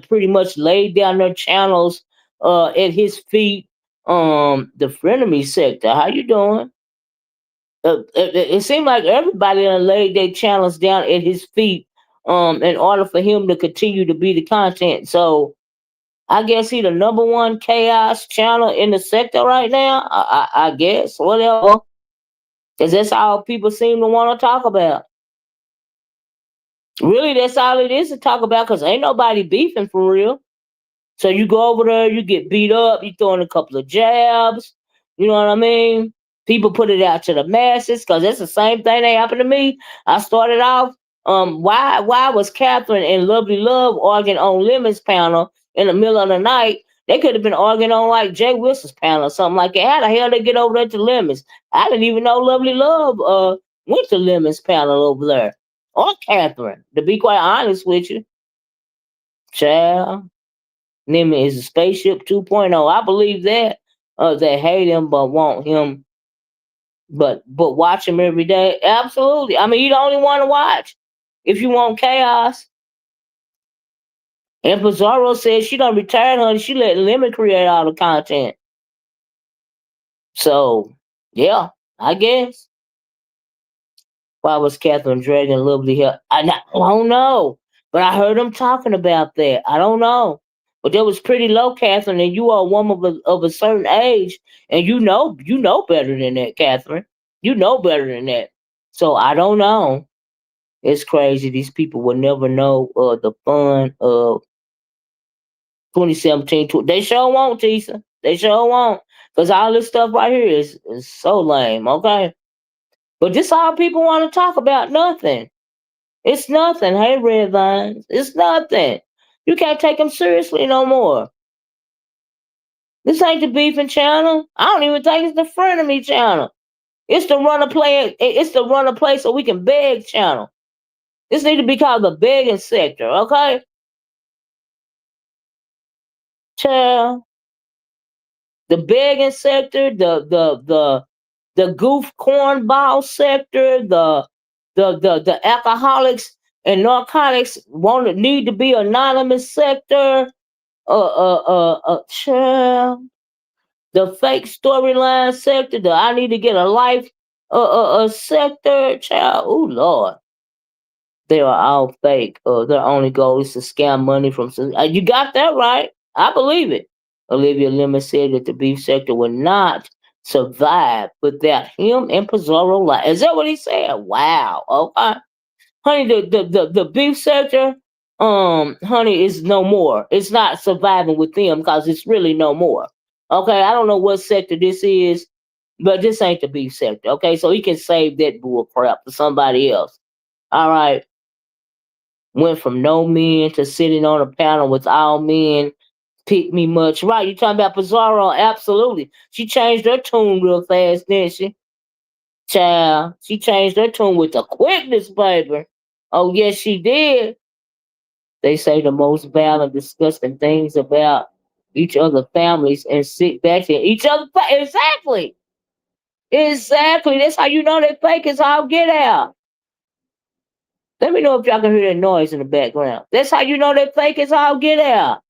pretty much laid down their channels at his feet. The frenemy sector, how you doing? It seemed like everybody done laid their channels down at his feet in order for him to continue to be the content. So I guess he the number one chaos channel in the sector right now. I guess whatever, because that's all people seem to want to talk about. Really, that's all it is to talk about. Because ain't nobody beefing for real. So you go over there, you get beat up, you throw in a couple of jabs. You know what I mean? People put it out to the masses because that's the same thing that happened to me. I started off. Why was Catherine and Lovely Love arguing on Lemon's panel in the middle of the night? They could have been arguing on like Jay Wilson's panel or something like that. How the hell they get over there to Lemon's? I didn't even know Lovely Love went to Lemon's panel over there. Or Catherine, to be quite honest with you. Child. Lemon is a spaceship 2.0. I believe that. They hate him but want him, but watch him every day. Absolutely. I mean, you the only one to watch if you want chaos. And Pizarro says she done retired, honey. She let Lemon create all the content. So, yeah, I guess. Why was Catherine dragging Lovely here? I don't know. But I heard them talking about that. I don't know. But that was pretty low, Catherine, and you are a woman of a certain age, and you know better than that, Catherine. You know better than that. So I don't know. It's crazy. These people will never know the fun of 2017. They sure won't, Tisa. They sure won't. Because all this stuff right here is so lame, okay? But this all people want to talk about. Nothing. It's nothing. Hey, Red Vines. It's nothing. You can't take them seriously no more. This ain't the beefing channel. I don't even think it's the frenemy channel. It's the run a play. It's the run a play so we can beg channel. This need to be called the begging sector, okay? Child. The begging sector, the goof cornball sector, the alcoholics and narcotics need to be anonymous sector. Child. The fake storyline sector, the I need to get a life sector, child. Oh Lord, they are all fake. Their only goal is to scam money from. You got that right. I believe it. Olivia Lemon said that the beef sector would not survive without him and Pizarro. Is that what he said? Wow. Okay, honey, the beef sector, honey, is no more. It's not surviving with them because it's really no more. Okay, I don't know what sector this is, but this ain't the beef sector. Okay, so he can save that bull crap for somebody else. All right. went from no men to sitting on a panel with all men. Pick me much. Right, you talking about Pizarro? Absolutely. She changed her tune real fast, didn't she? Child, she changed her tune with the quickness, baby. Oh, yes, she did. They say the most vile and disgusting things about each other's families and sit back in each other's exactly. Exactly. That's how you know they fake is all get out. Let me know if y'all can hear that noise in the background. That's how you know they fake is all get out.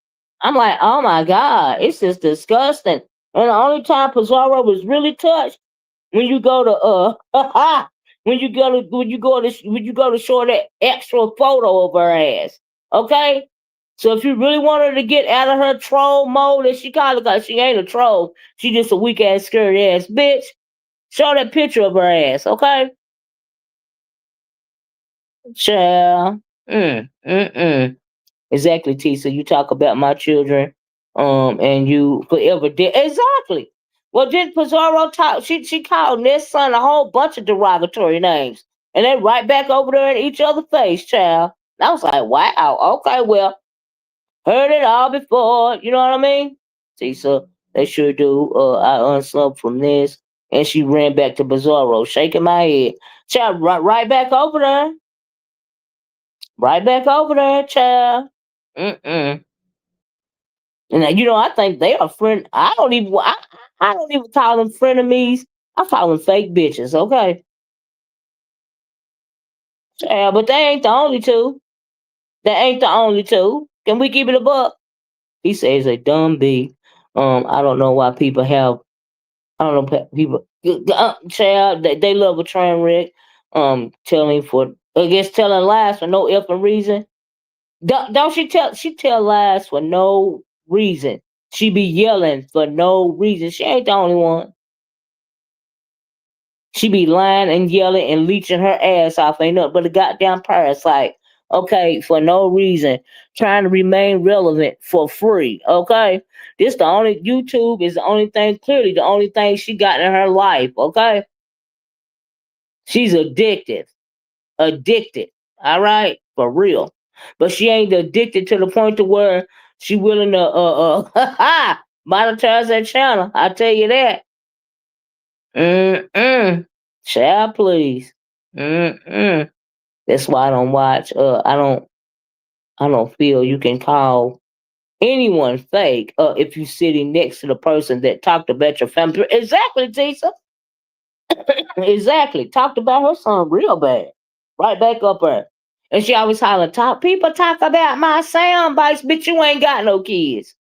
I'm like, oh my God, it's just disgusting. And the only time Pizarro was really touched when you go to when you go to show that extra photo of her ass. Okay? So if you really want her to get out of her troll mode, and she kind of like she ain't a troll, she just a weak ass scary ass bitch. Show that picture of her ass, okay? Child. Mm. Exactly, T. So you talk about my children, and you forever did exactly. Well, did Pizarro talk? She called their son a whole bunch of derogatory names, and they right back over there in each other's face, child. And I was like, wow, okay, well, heard it all before. You know what I mean? See, so they sure do. I unslumped from this, and she ran back to Pizarro, shaking my head. Child, right back over there. Right back over there, child. Mm-mm. And I think they are friend. I don't even call them frenemies. I call them fake bitches. Okay, yeah, but they ain't the only two. They ain't the only two. Can we keep it a buck? He says a dumb bee. I don't know why people have. I don't know people. Child, they love a train wreck. Telling for I guess telling lies for no effing reason. Don't she tell lies for no reason. She be yelling for no reason. She ain't the only one. She be lying and yelling and leeching her ass off. Ain't nothing but a goddamn parasite. Okay, for no reason. Trying to remain relevant for free. Okay? This the only YouTube is the only thing, clearly the only thing she got in her life. Okay? She's addicted. Addicted. All right? For real. But she ain't addicted to the point to where she willing to monetize that channel. I tell you that. Mm-mm. Child, please. Mm-mm. That's why I don't watch. I don't feel you can call anyone fake if you sitting next to the person that talked about your family. Exactly, Tisa. Exactly. Talked about her son real bad. Right back up her. And she always hollering, people talk about my sound bites, bitch, you ain't got no kids.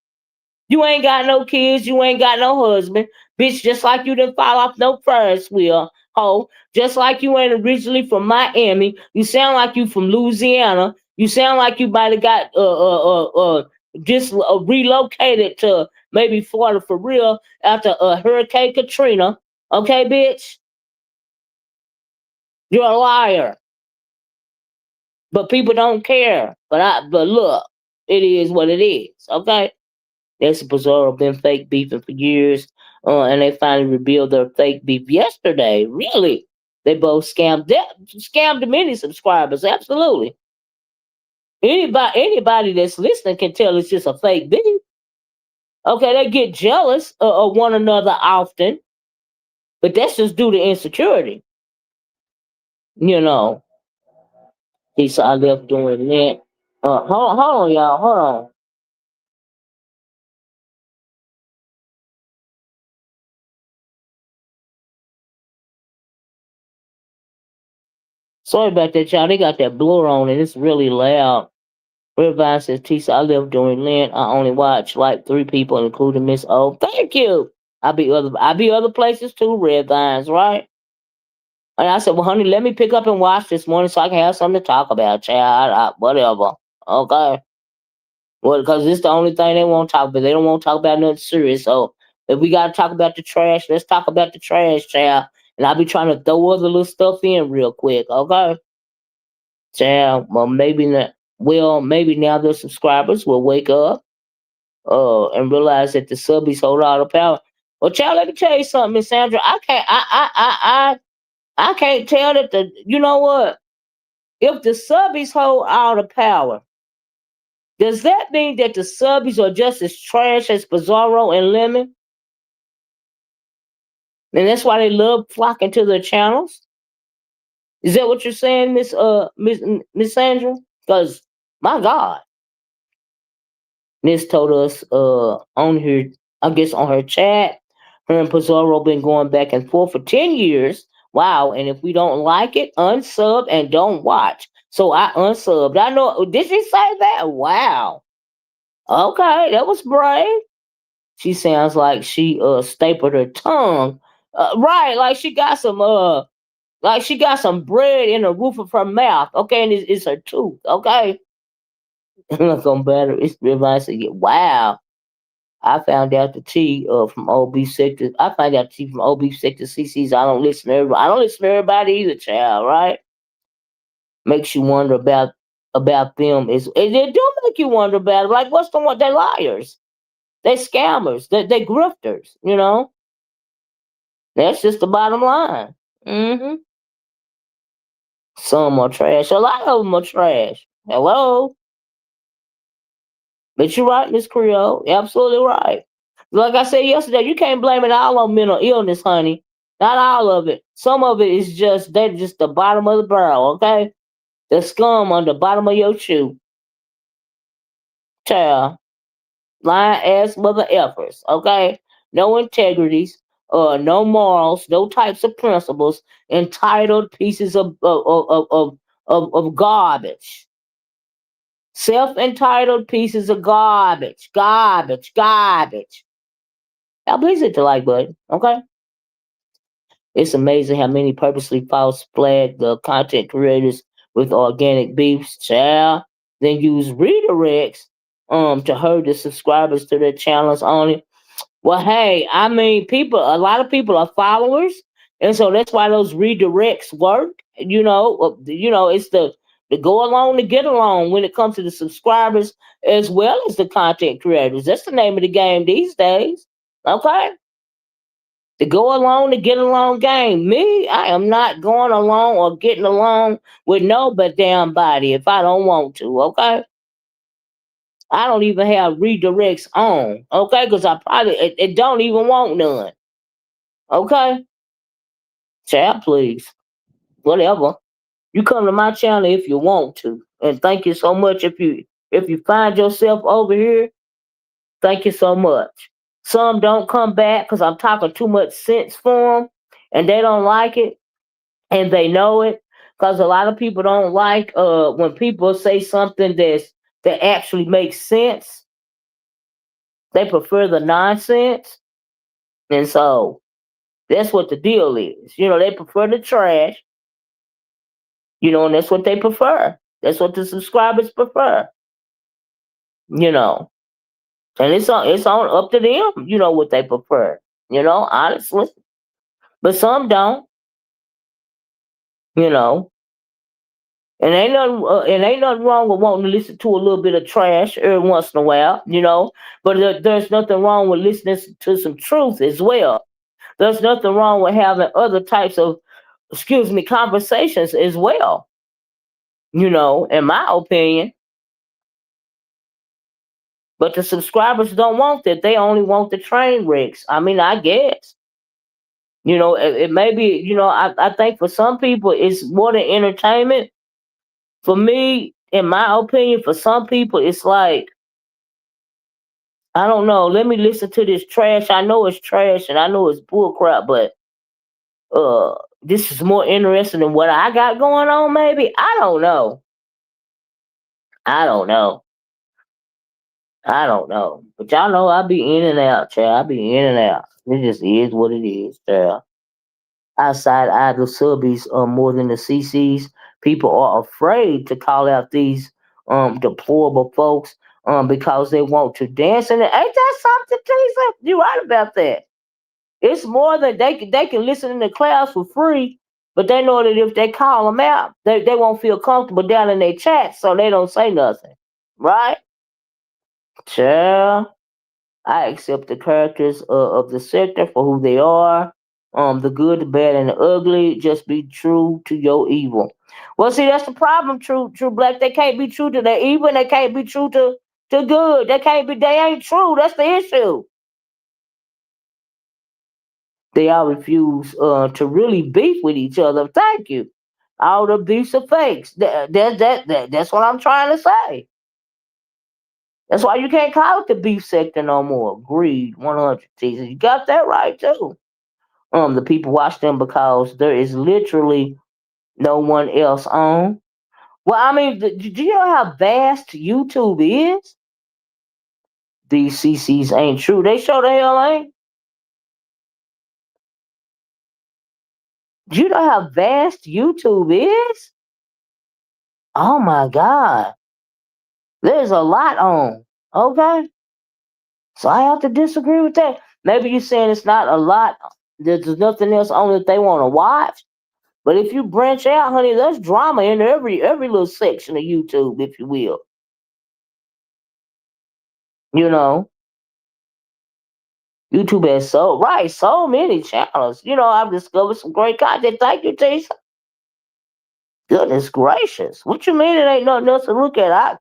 You ain't got no kids. You ain't got no husband. Bitch, just like you didn't fall off no Ferris wheel, ho. Just like you ain't originally from Miami. You sound like you from Louisiana. You sound like you might have got just relocated to maybe Florida for real after Hurricane Katrina. Okay, bitch? You're a liar. But people don't care. But look, it is what it is. Okay? That's Bizarro been fake beefing for years, and they finally revealed their fake beef yesterday. Really, they both scammed many subscribers. Absolutely, anybody that's listening can tell it's just a fake beef. Okay, they get jealous of one another often, but that's just due to insecurity. You know, he saw I left doing that. Hold on, y'all. Hold on. Sorry about that, y'all. They got that blur on and it's really loud. Redvine says, Tisa, I live during Lent. I only watch like 3 people, including Miss O. Thank you. I be other places too, Redvines, right? And I said, well, honey, let me pick up and watch this morning so I can have something to talk about, child. Whatever. Okay. Well, because this the only thing they won't talk about. They don't want to talk about nothing serious. So if we gotta talk about the trash, let's talk about the trash, child. And I'll be trying to throw other little stuff in real quick, okay? Child, well, maybe not. Well, maybe now the subscribers will wake up and realize that the subbies hold all the power. Well, child, let me tell you something, Miss Sandra. I can't tell that the. You know what? if the subbies hold all the power, does that mean that the subbies are just as trash as Bizarro and Lemon? And that's why they love flocking to their channels? Is that what you're saying, Miss Sandra? Because my God, Miss told us on her, I guess on her chat, her and Pizarro been going back and forth for 10 years. Wow, and if we don't like it, unsub and don't watch. So I unsubbed. I know, did she say that? Wow. Okay, that was brave. She sounds like she stapled her tongue. Right, like she got some bread in the roof of her mouth. Okay, and it's her tooth. Okay. Look on better. It's reminds me. Wow. I found out the T from OB sector. I found out the T from OB sector CC's. I don't listen to everybody. I don't listen to everybody either, child. Right? Makes you wonder about them. They do make you wonder about it. Like what's the one? They liars. They scammers. They grifters. You know. That's just the bottom line. Mm-hmm. Some are trash. A lot of them are trash. Hello. But you're right, Miss Creole. You're absolutely right. Like I said yesterday, you can't blame it all on mental illness, honey. Not all of it. Some of it is just they're just the bottom of the barrel, okay? The scum on the bottom of your shoe. Child. Lying ass mother effers, okay? No integrities, no morals, no types of principles, entitled pieces of garbage. Self-entitled pieces of garbage. Garbage. Garbage. Now please hit the like button, okay? It's amazing how many purposely false flag the content creators with organic beefs, child, then use redirects to herd the subscribers to their channels only. Well, hey, I mean, a lot of people are followers, and so that's why those redirects work. It's the go along to get along when it comes to the subscribers as well as the content creators. That's the name of the game these days. Okay, the go along to get along game. Me, I am not going along or getting along with no but damn body if I don't want to. Okay. I don't even have redirects on, okay? Because I probably it don't even want none, okay? Chat, please. Whatever. You come to my channel if you want to, and thank you so much if you find yourself over here. Thank you so much. Some don't come back because I'm talking too much sense for them, and they don't like it, and they know it. Because a lot of people don't like when people say something that actually makes sense. They prefer the nonsense. And so that's what the deal is. They prefer the trash, and that's what they prefer. That's what the subscribers prefer, you know. And it's on up to them, what they prefer, honestly. But some don't, you know. And ain't nothing wrong with wanting to listen to a little bit of trash every once in a while, But there's nothing wrong with listening to some truth as well. There's nothing wrong with having other types of, conversations as well. In my opinion. But the subscribers don't want that. They only want the train wrecks. I mean, I guess. It may be, I think for some people it's more than entertainment. For me, in my opinion, for some people, it's like, I don't know, let me listen to this trash. I know it's trash and I know it's bullcrap, but this is more interesting than what I got going on, maybe. I don't know. I don't know. I don't know. But y'all know I be in and out, child. I be in and out. It just is what it is, child. Outside idle subbies more than the CCs, people are afraid to call out these deplorable folks because they want to dance. And ain't that something, Teresa? You're right about that. It's more than they can listen in the class for free, but they know that if they call them out, they won't feel comfortable down in their chat, so they don't say nothing. Right? Child. I accept the characters of the sector for who they are. The good, the bad, and the ugly. Just be true to your evil. Well, see, that's the problem. True black. They can't be true to their evil, and they can't be true to good. They can't be. They ain't true. That's the issue. They all refuse to really beef with each other. Thank you. All the beefs are fakes. That's what I'm trying to say. That's why you can't call it the beef sector no more. Greed, 100 teasers. You got that right too. The people watch them because there is literally no one else on. Well, I mean, do you know how vast YouTube is? These CCs ain't true. They show the hell ain't. Do you know how vast YouTube is? Oh my God. There's a lot on. Okay. So I have to disagree with that. Maybe you're saying it's not a lot. There's nothing else on that they want to watch. But if you branch out, honey, there's drama in every little section of YouTube, if you will. You know, YouTube has so many channels. I've discovered some great content. Thank you, Jason. Goodness gracious. What you mean it ain't nothing else to look at? I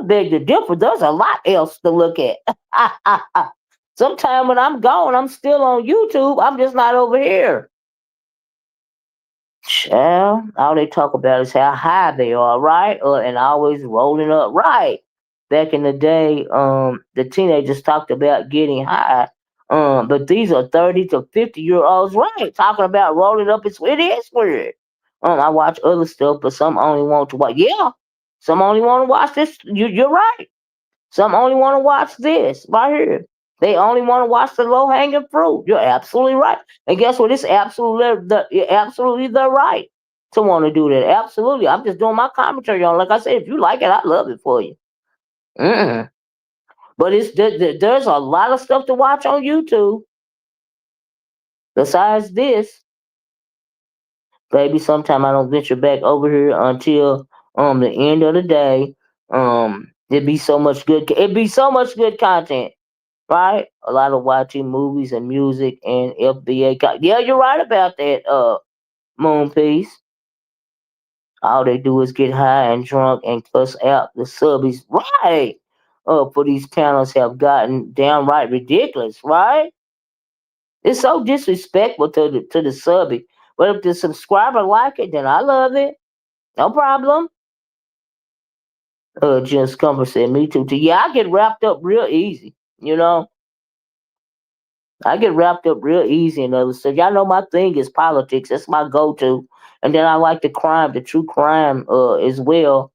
beg to differ. There's a lot else to look at. Sometime when I'm gone, I'm still on YouTube. I'm just not over here. Child, all they talk about is how high they are, right? And always rolling up, right? Back in the day, the teenagers talked about getting high. But these are 30 to 50-year-olds, right? Talking about rolling up. It is weird. I watch other stuff, but some only want to watch. Yeah, some only want to watch this. You're right. Some only want to watch this right here. They only want to watch the low hanging fruit. You're absolutely right. And guess what? It's absolutely the right to want to do that. Absolutely. I'm just doing my commentary on. Like I said, if you like it, I love it for you. Mm-mm. But there's a lot of stuff to watch on YouTube. Besides this, baby, sometime I don't venture back over here until the end of the day. It'd be so much good content, right? A lot of watching movies and music and FBA. Yeah, you're right about that, Moon Piece. All they do is get high and drunk and cuss out the subbies. Right. For these channels have gotten downright ridiculous, right? It's so disrespectful to the subby. But if the subscriber like it, then I love it. No problem. Just Comfort said, me too. Yeah, I get wrapped up real easy. You know, I get wrapped up real easy in other stuff. Y'all know my thing is politics. That's my go-to. And then I like the true crime, as well.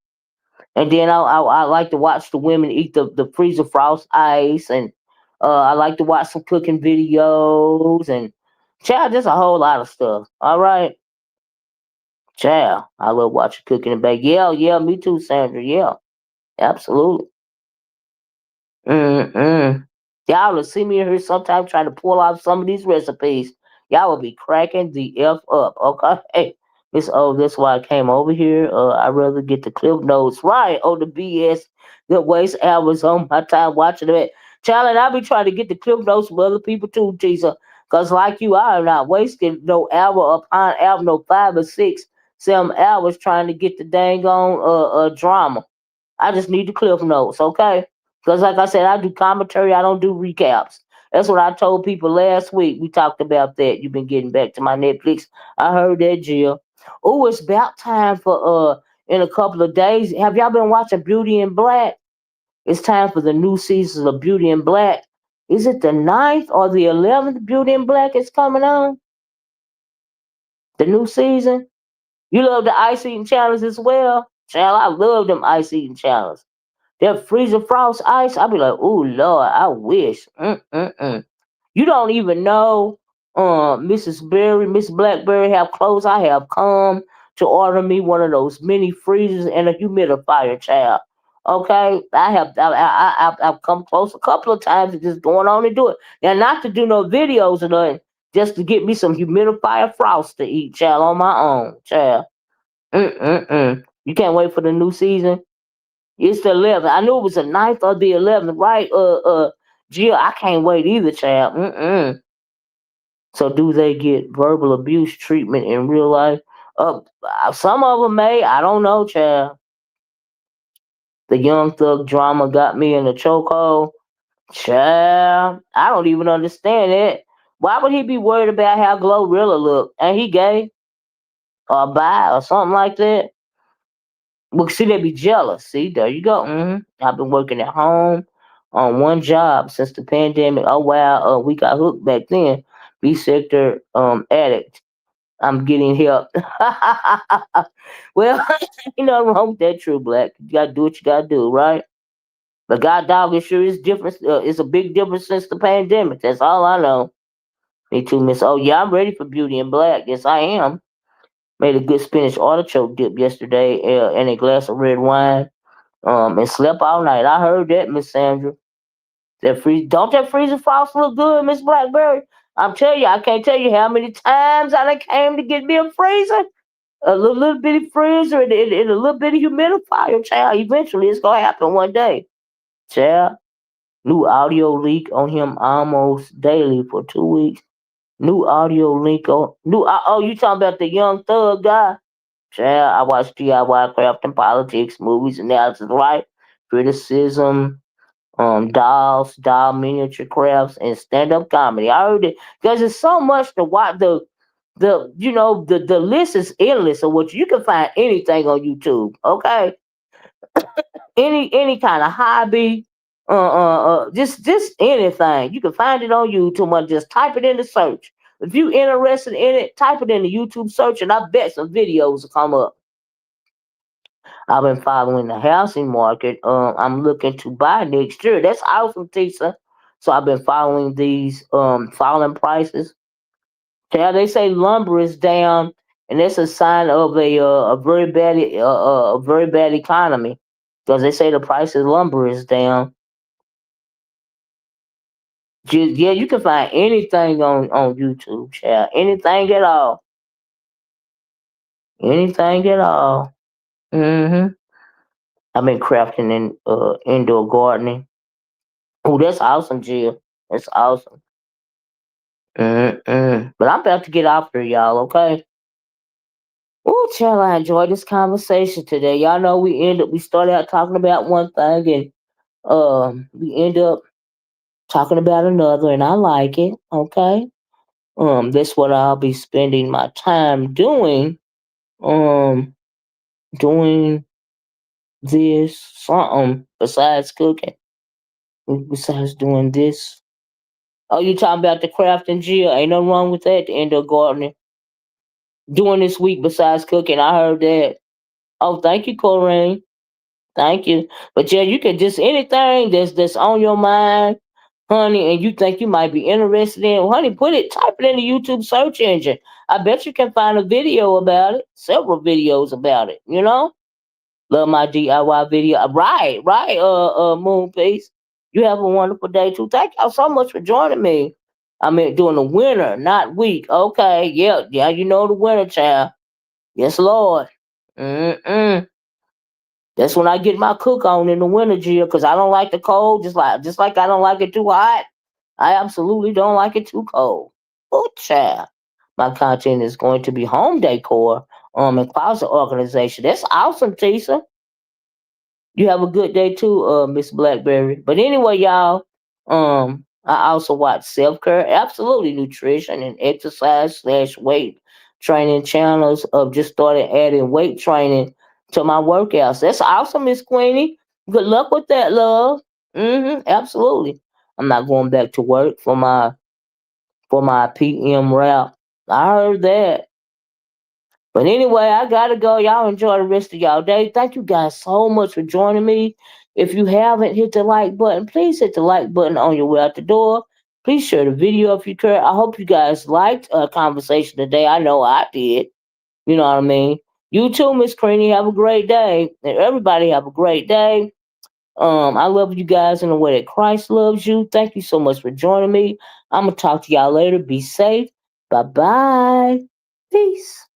And then I like to watch the women eat the freezer frost ice, and I like to watch some cooking videos, and child, just a whole lot of stuff. All right, child, I love watching cooking and bake. Yeah, yeah, me too, Sandra. Yeah, absolutely. Mm-mm. Y'all will see me in here sometime trying to pull off some of these recipes. Y'all will be cracking the F up, okay? Hey, that's why I came over here. I'd rather get the clip notes right on the BS that waste hours on my time watching it. Child, and I be trying to get the clip notes from other people too, teaser. Because like you, I am not wasting no hour upon hour, no 5 or 6, 7 hours trying to get the dang on drama. I just need the cliff notes, okay? Because like I said, I do commentary. I don't do recaps. That's what I told people last week. We talked about that. You've been getting back to my Netflix. I heard that, Jill. Oh, it's about time for in a couple of days. Have y'all been watching Beauty in Black? It's time for the new season of Beauty in Black. Is it the 9th or the 11th Beauty in Black is coming on? The new season? You love the ice eating challenge as well? Child, I love them ice eating challenges. That freezer frost ice, I'll be like, oh Lord, I wish. Mm-mm-mm. You don't even know, Miss Blackberry, how close I have come to order me one of those mini freezers and a humidifier, child. Okay, I've come close a couple of times to just going on and do it. Now, not to do no videos or nothing, just to get me some humidifier frost to eat, child, on my own, child. Mm-mm-mm. You can't wait for the new season. It's the 11th. I knew it was the 9th or the 11th, right? Jill, I can't wait either, child. Mm-mm. So do they get verbal abuse treatment in real life? Some of them may. I don't know, child. The Young Thug drama got me in a chokehold. Child, I don't even understand it. Why would he be worried about how Glorilla look? And he gay or bi or something like that? Well, see, they be jealous. See, there you go. I've been working at home on one job since the pandemic. Oh wow, we got hooked back then. B sector addict. I'm getting help. Well, you know wrong with that, True Black. You gotta do what you gotta do, right? But God dog, it sure is different. It's a big difference since the pandemic. That's all I know. Me too, Miss. Oh yeah, I'm ready for Beauty in Black. Yes, I am. Made a good spinach artichoke dip yesterday and a glass of red wine. And slept all night. I heard that, Miss Sandra. Don't that freezer frost look good, Miss Blackberry? I'm telling you, I can't tell you how many times I done came to get me a freezer, a little bitty freezer, and a little bitty humidifier. Child, eventually it's gonna happen one day. Child, new audio leak on him almost daily for 2 weeks. New audio link on oh, you talking about the Young Thug guy? Child, I watch DIY craft and politics, movies, analysis, right? Criticism, doll miniature crafts, and stand up comedy. I heard it because there's so much to watch. The list is endless of what you can find anything on YouTube. Okay, any kind of hobby, just anything you can find it on YouTube. And just type it in the search. If you interested in it, type it in the YouTube search, and I bet some videos will come up. I've been following the housing market. I'm looking to buy next year. That's awesome, Tisa. So I've been following these falling prices. Yeah, they say lumber is down, and that's a sign of a very bad economy. Because they say the price of lumber is down. Yeah, you can find anything on YouTube, child. Anything at all. Anything at all. hmm I've been crafting in indoor gardening. Oh, that's awesome, Jill. That's awesome. But I'm about to get off here, y'all. Okay. Oh, child, I enjoyed this conversation today. Y'all know we started out talking about one thing, and we end up talking about another, and I like it. Okay. That's what I'll be spending my time doing. Um, doing this something besides cooking. Besides doing this. Oh, you talking about the crafting, Jill? Ain't nothing wrong with that. The indoor gardening. Doing this week besides cooking. I heard that. Oh, thank you, Corinne. Thank you. But yeah, you can just anything that's on your mind, honey, and you think you might be interested in, honey, type it in the YouTube search engine. I bet you can find a video about it, several videos about it, you know? Love my DIY video. Right, Moonpiece. You have a wonderful day too. Thank y'all so much for joining me. I mean, doing the winter, not week. Okay, yeah, you know the winter, child. Yes, Lord. Mm-mm. That's when I get my cook on in the winter, Jill, because I don't like the cold, just like I don't like it too hot. I absolutely don't like it too cold. Oh, child. My content is going to be home decor, and closet organization. That's awesome, Tisa. You have a good day too, Miss Blackberry. But anyway, y'all, I also watch self care, absolutely nutrition and exercise slash weight training channels. Of just started adding weight training to my workouts. That's awesome, Miss Queenie. Good luck with that, love. Absolutely. I'm not going back to work for my PM route. I heard that. But anyway, I gotta go. Y'all enjoy the rest of y'all day. Thank you guys so much for joining me. If you haven't hit the like button, please hit the like button on your way out the door. Please share the video if you care. I hope you guys liked our conversation today. I know I did. You know what I mean? You too, Miss Creamy. Have a great day. And everybody have a great day. I love you guys in the way that Christ loves you. Thank you so much for joining me. I'm gonna talk to y'all later. Be safe. Bye bye. Peace.